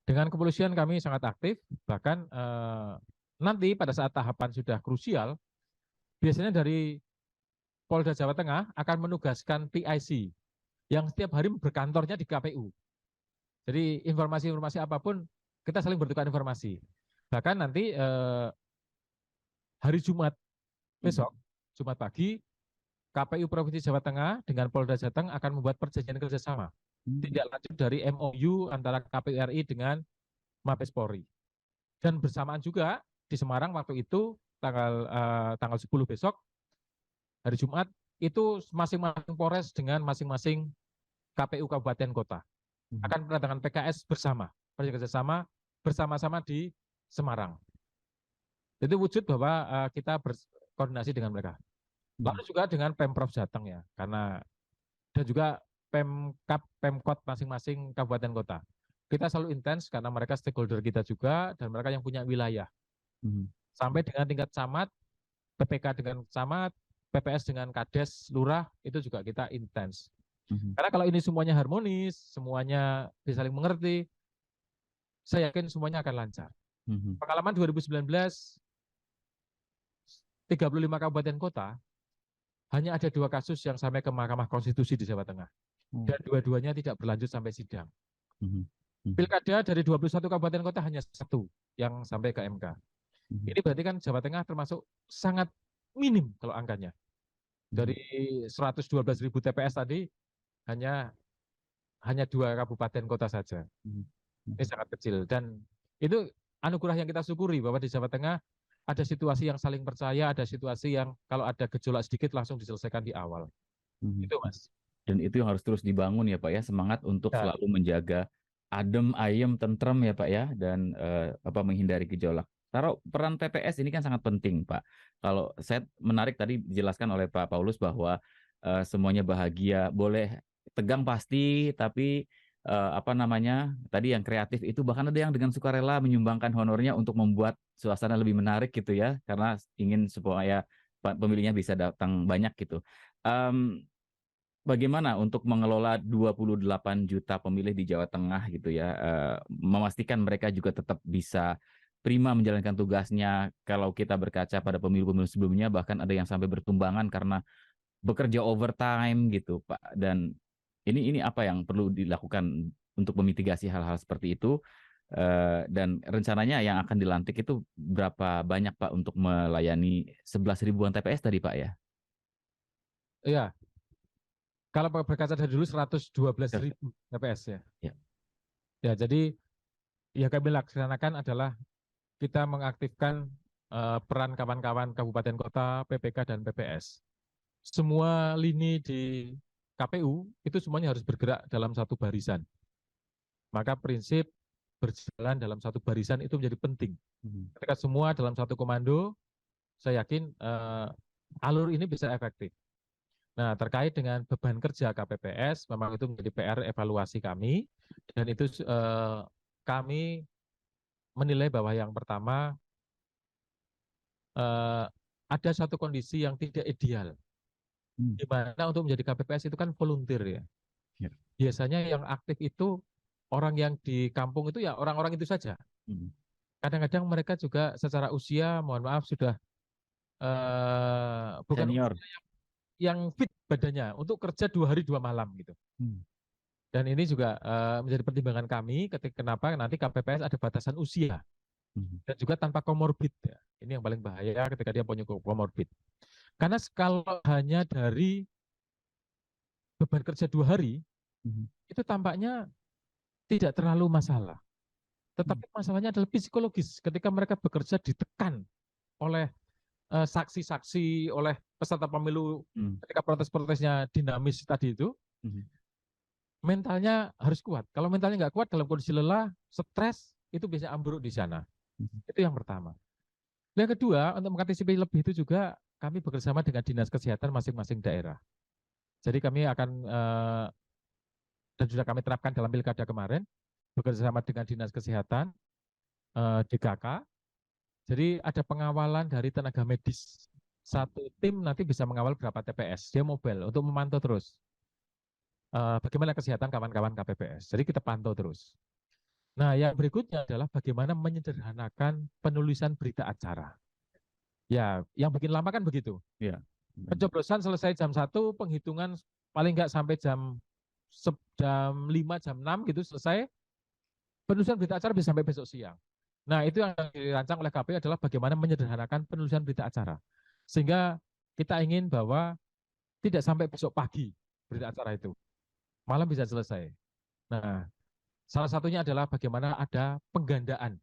Dengan kepolisian kami sangat aktif, bahkan nanti pada saat tahapan sudah krusial, biasanya dari Polda Jawa Tengah akan menugaskan PIC yang setiap hari berkantornya di KPU. Jadi informasi-informasi apapun kita saling bertukar informasi. Bahkan nanti hari Jumat besok, Jumat pagi, KPU Provinsi Jawa Tengah dengan Polda Jateng akan membuat perjanjian kerjasama. Tidak lanjut dari MOU antara KPU RI dengan Mabes Polri. Dan bersamaan juga di Semarang waktu itu tanggal 10 besok, hari Jumat, itu masing-masing Polres dengan masing-masing KPU Kabupaten Kota akan menandatangani PKS bersama, perjanjian kerjasama bersama-sama di Semarang. Itu wujud bahwa kita berkoordinasi dengan mereka. Lalu juga dengan Pemprov Jateng ya, karena dan juga Pemkot masing-masing kabupaten kota. Kita selalu intens karena mereka stakeholder kita juga dan mereka yang punya wilayah. Sampai dengan tingkat camat, PPK dengan camat, PPS dengan Kades, Lurah, itu juga kita intens. Karena kalau ini semuanya harmonis, semuanya bisa saling mengerti, saya yakin semuanya akan lancar. Pengalaman 2019, 35 kabupaten kota, hanya ada 2 kasus yang sampai ke Mahkamah Konstitusi di Jawa Tengah. Dan dua-duanya tidak berlanjut sampai sidang. Pilkada dari 21 kabupaten kota hanya 1 yang sampai ke MK. Ini berarti kan Jawa Tengah termasuk sangat minim kalau angkanya. Dari 112.000 TPS tadi hanya 2 kabupaten kota saja. Ini sangat kecil dan itu anugerah yang kita syukuri bahwa di Jawa Tengah ada situasi yang saling percaya, ada situasi yang kalau ada gejolak sedikit langsung diselesaikan di awal. Itu Mas. Dan itu yang harus terus dibangun ya Pak ya, semangat untuk Ya. selalu menjaga adem, ayem, tentrem ya Pak ya, dan menghindari gejolak. Taruh peran PPS ini kan sangat penting Pak. Kalau saya menarik tadi dijelaskan oleh Pak Paulus bahwa semuanya bahagia, boleh tegang pasti, tapi tadi yang kreatif itu bahkan ada yang dengan sukarela menyumbangkan honornya untuk membuat suasana lebih menarik gitu ya, karena ingin supaya pemilihnya bisa datang banyak gitu. Bagaimana untuk mengelola 28 juta pemilih di Jawa Tengah gitu ya, memastikan mereka juga tetap bisa prima menjalankan tugasnya. Kalau kita berkaca pada pemilu-pemilu sebelumnya, bahkan ada yang sampai bertumbangan karena bekerja overtime gitu, Pak. Dan ini apa yang perlu dilakukan untuk memitigasi hal-hal seperti itu? Dan rencananya yang akan dilantik itu berapa banyak Pak untuk melayani 11 ribuan TPS tadi Pak ya? Iya. Kalau berkaca dari dulu 112.000 TPS ya. Ya. Ya, jadi yang kami laksanakan adalah kita mengaktifkan peran kawan-kawan kabupaten kota, PPK dan PPS. Semua lini di KPU itu semuanya harus bergerak dalam satu barisan. Maka prinsip berjalan dalam satu barisan itu menjadi penting. Ketika semua dalam satu komando, saya yakin alur ini bisa efektif. Nah, terkait dengan beban kerja KPPS, memang itu menjadi PR evaluasi kami, dan itu kami menilai bahwa yang pertama ada satu kondisi yang tidak ideal, di mana untuk menjadi KPPS itu kan volunteer ya. Biasanya yang aktif itu orang yang di kampung itu ya orang-orang itu saja. Kadang-kadang mereka juga secara usia, mohon maaf sudah bukan senior yang fit badannya untuk kerja 2 hari 2 malam gitu. Dan ini juga menjadi pertimbangan kami ketika kenapa nanti KPPS ada batasan usia dan juga tanpa komorbid ya. Ini yang paling bahaya ketika dia punya komorbid. Karena kalau hanya dari beban kerja 2 hari itu tampaknya tidak terlalu masalah. Tetapi masalahnya adalah psikologis ketika mereka bekerja ditekan oleh saksi-saksi, oleh peserta pemilu ketika protes-protesnya dinamis tadi itu, mentalnya harus kuat. Kalau mentalnya nggak kuat dalam kondisi lelah, stres, itu bisa ambruk di sana. Itu yang pertama. Yang kedua, untuk mengantisipasi lebih itu juga kami bekerjasama dengan dinas kesehatan masing-masing daerah. Jadi kami akan, dan sudah kami terapkan dalam pilkada kemarin, bekerjasama dengan dinas kesehatan, DKK. Jadi ada pengawalan dari tenaga medis. Satu tim nanti bisa mengawal berapa TPS. Dia mobile untuk memantau terus bagaimana kesehatan kawan-kawan KPPS. Jadi kita pantau terus. Nah, yang berikutnya adalah bagaimana menyederhanakan penulisan berita acara. Ya, yang bikin lama kan begitu. Ya. Pencoblosan selesai jam 1, penghitungan paling nggak sampai jam 5, jam 6 gitu selesai. Penulisan berita acara bisa sampai besok siang. Nah, itu yang dirancang oleh KPU adalah bagaimana menyederhanakan penulisan berita acara. Sehingga kita ingin bahwa tidak sampai besok pagi berita acara itu. Malam bisa selesai. Nah, salah satunya adalah bagaimana ada penggandaan.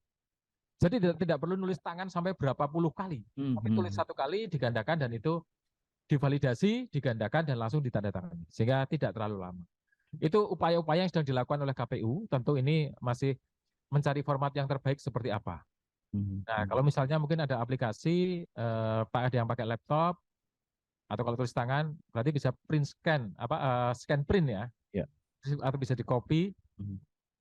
Jadi tidak perlu nulis tangan sampai berapa puluh kali. Tapi tulis satu kali, digandakan, dan itu divalidasi, digandakan, dan langsung ditandatangani. Sehingga tidak terlalu lama. Itu upaya-upaya yang sedang dilakukan oleh KPU. Tentu ini masih mencari format yang terbaik seperti apa. Nah, kalau misalnya mungkin ada aplikasi, ada yang pakai laptop, atau kalau tulis tangan, berarti bisa print scan, scan print ya, atau bisa di copy.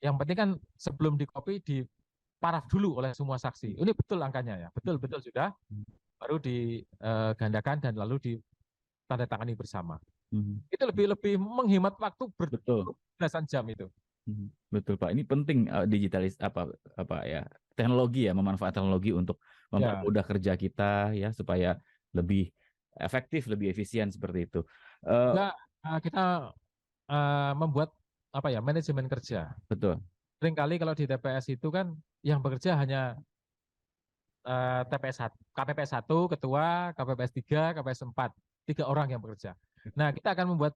Yang penting kan sebelum di copy diparaf dulu oleh semua saksi. Ini betul angkanya ya, betul-betul sudah, baru digandakan dan lalu ditandatangani bersama. Itu lebih menghemat waktu belasan jam itu. Betul Pak, ini penting digitalis teknologi ya, memanfaatkan teknologi untuk mempermudah kerja kita ya supaya lebih efektif, lebih efisien seperti itu. Kita membuat manajemen kerja. Betul. Seringkali kalau di TPS itu kan yang bekerja hanya KPPS 1, ketua, KPPS 3, KPPS 4, 3 orang yang bekerja. Nah, kita akan membuat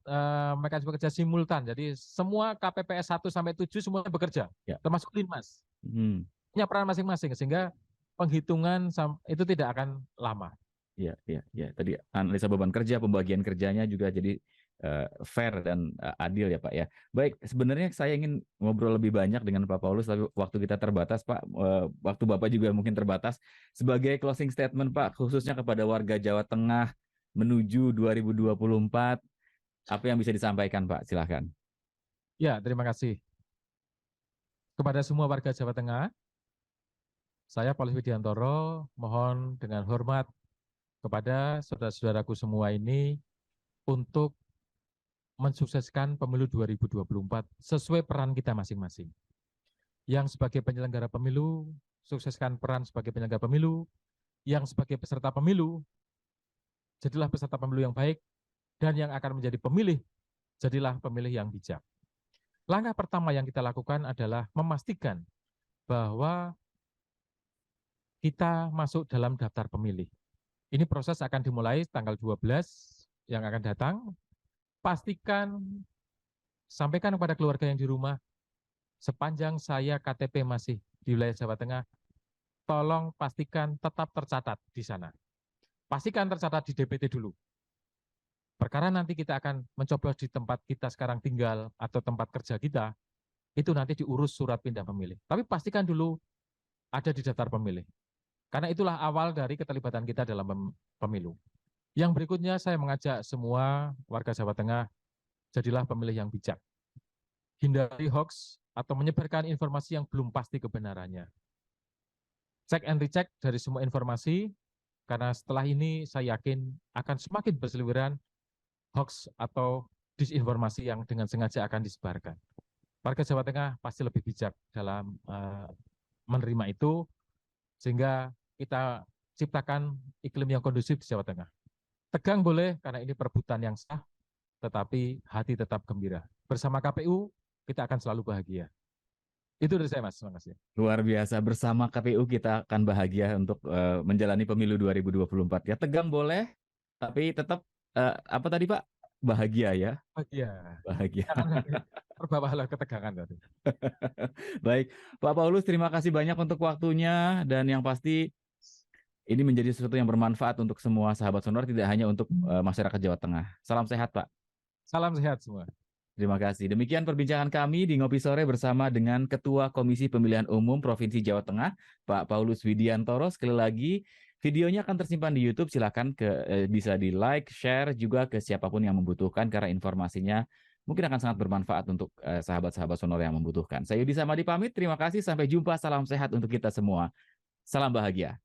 mekanisme kerja simultan. Jadi semua KPPS 1 sampai 7 semuanya bekerja, termasuk Linmas. punya peran masing-masing sehingga penghitungan itu tidak akan lama. Iya. Tadi analisa beban kerja, pembagian kerjanya juga jadi fair dan adil ya Pak ya. Baik, sebenarnya saya ingin ngobrol lebih banyak dengan Pak Paulus, tapi waktu kita terbatas Pak, waktu Bapak juga mungkin terbatas. Sebagai closing statement Pak, khususnya kepada warga Jawa Tengah menuju 2024, apa yang bisa disampaikan Pak? Silahkan. Ya, terima kasih. Kepada semua warga Jawa Tengah, saya Paulus Widiantoro mohon dengan hormat kepada saudara-saudaraku semua ini untuk mensukseskan pemilu 2024 sesuai peran kita masing-masing. Yang sebagai penyelenggara pemilu, sukseskan peran sebagai penyelenggara pemilu. Yang sebagai peserta pemilu, jadilah peserta pemilu yang baik. Dan yang akan menjadi pemilih, jadilah pemilih yang bijak. Langkah pertama yang kita lakukan adalah memastikan bahwa kita masuk dalam daftar pemilih. Ini proses akan dimulai tanggal 12 yang akan datang. Pastikan, sampaikan kepada keluarga yang di rumah, sepanjang saya KTP masih di wilayah Jawa Tengah, tolong pastikan tetap tercatat di sana. Pastikan tercatat di DPT dulu. Perkara nanti kita akan mencoblos di tempat kita sekarang tinggal atau tempat kerja kita, itu nanti diurus surat pindah pemilih. Tapi pastikan dulu ada di daftar pemilih. Karena itulah awal dari keterlibatan kita dalam pemilu. Yang berikutnya saya mengajak semua warga Jawa Tengah, jadilah pemilih yang bijak. Hindari hoax atau menyebarkan informasi yang belum pasti kebenarannya. Cek and recheck dari semua informasi, karena setelah ini saya yakin akan semakin berseliweran hoax atau disinformasi yang dengan sengaja akan disebarkan. Warga Jawa Tengah pasti lebih bijak dalam menerima itu, sehingga kita ciptakan iklim yang kondusif di Jawa Tengah. Tegang boleh, karena ini perebutan yang sah, tetapi hati tetap gembira. Bersama KPU, kita akan selalu bahagia. Itu dari saya, Mas. Terima kasih. Luar biasa, bersama KPU kita akan bahagia untuk menjalani pemilu 2024. Ya, tegang boleh, tapi tetap apa tadi Pak? Bahagia ya? Bahagia. Terbawalah ketegangan tadi. Baik, Pak Paulus, terima kasih banyak untuk waktunya, dan yang pasti ini menjadi sesuatu yang bermanfaat untuk semua sahabat sonora, tidak hanya untuk masyarakat Jawa Tengah. Salam sehat, Pak. Salam sehat semua. Terima kasih. Demikian perbincangan kami di Ngopi Sore bersama dengan Ketua Komisi Pemilihan Umum Provinsi Jawa Tengah, Pak Paulus Widiantoro. Sekali lagi, videonya akan tersimpan di YouTube. Silakan bisa di like, share juga ke siapapun yang membutuhkan, karena informasinya mungkin akan sangat bermanfaat untuk sahabat-sahabat sonora yang membutuhkan. Saya Yudi Samadi pamit. Terima kasih. Sampai jumpa. Salam sehat untuk kita semua. Salam bahagia.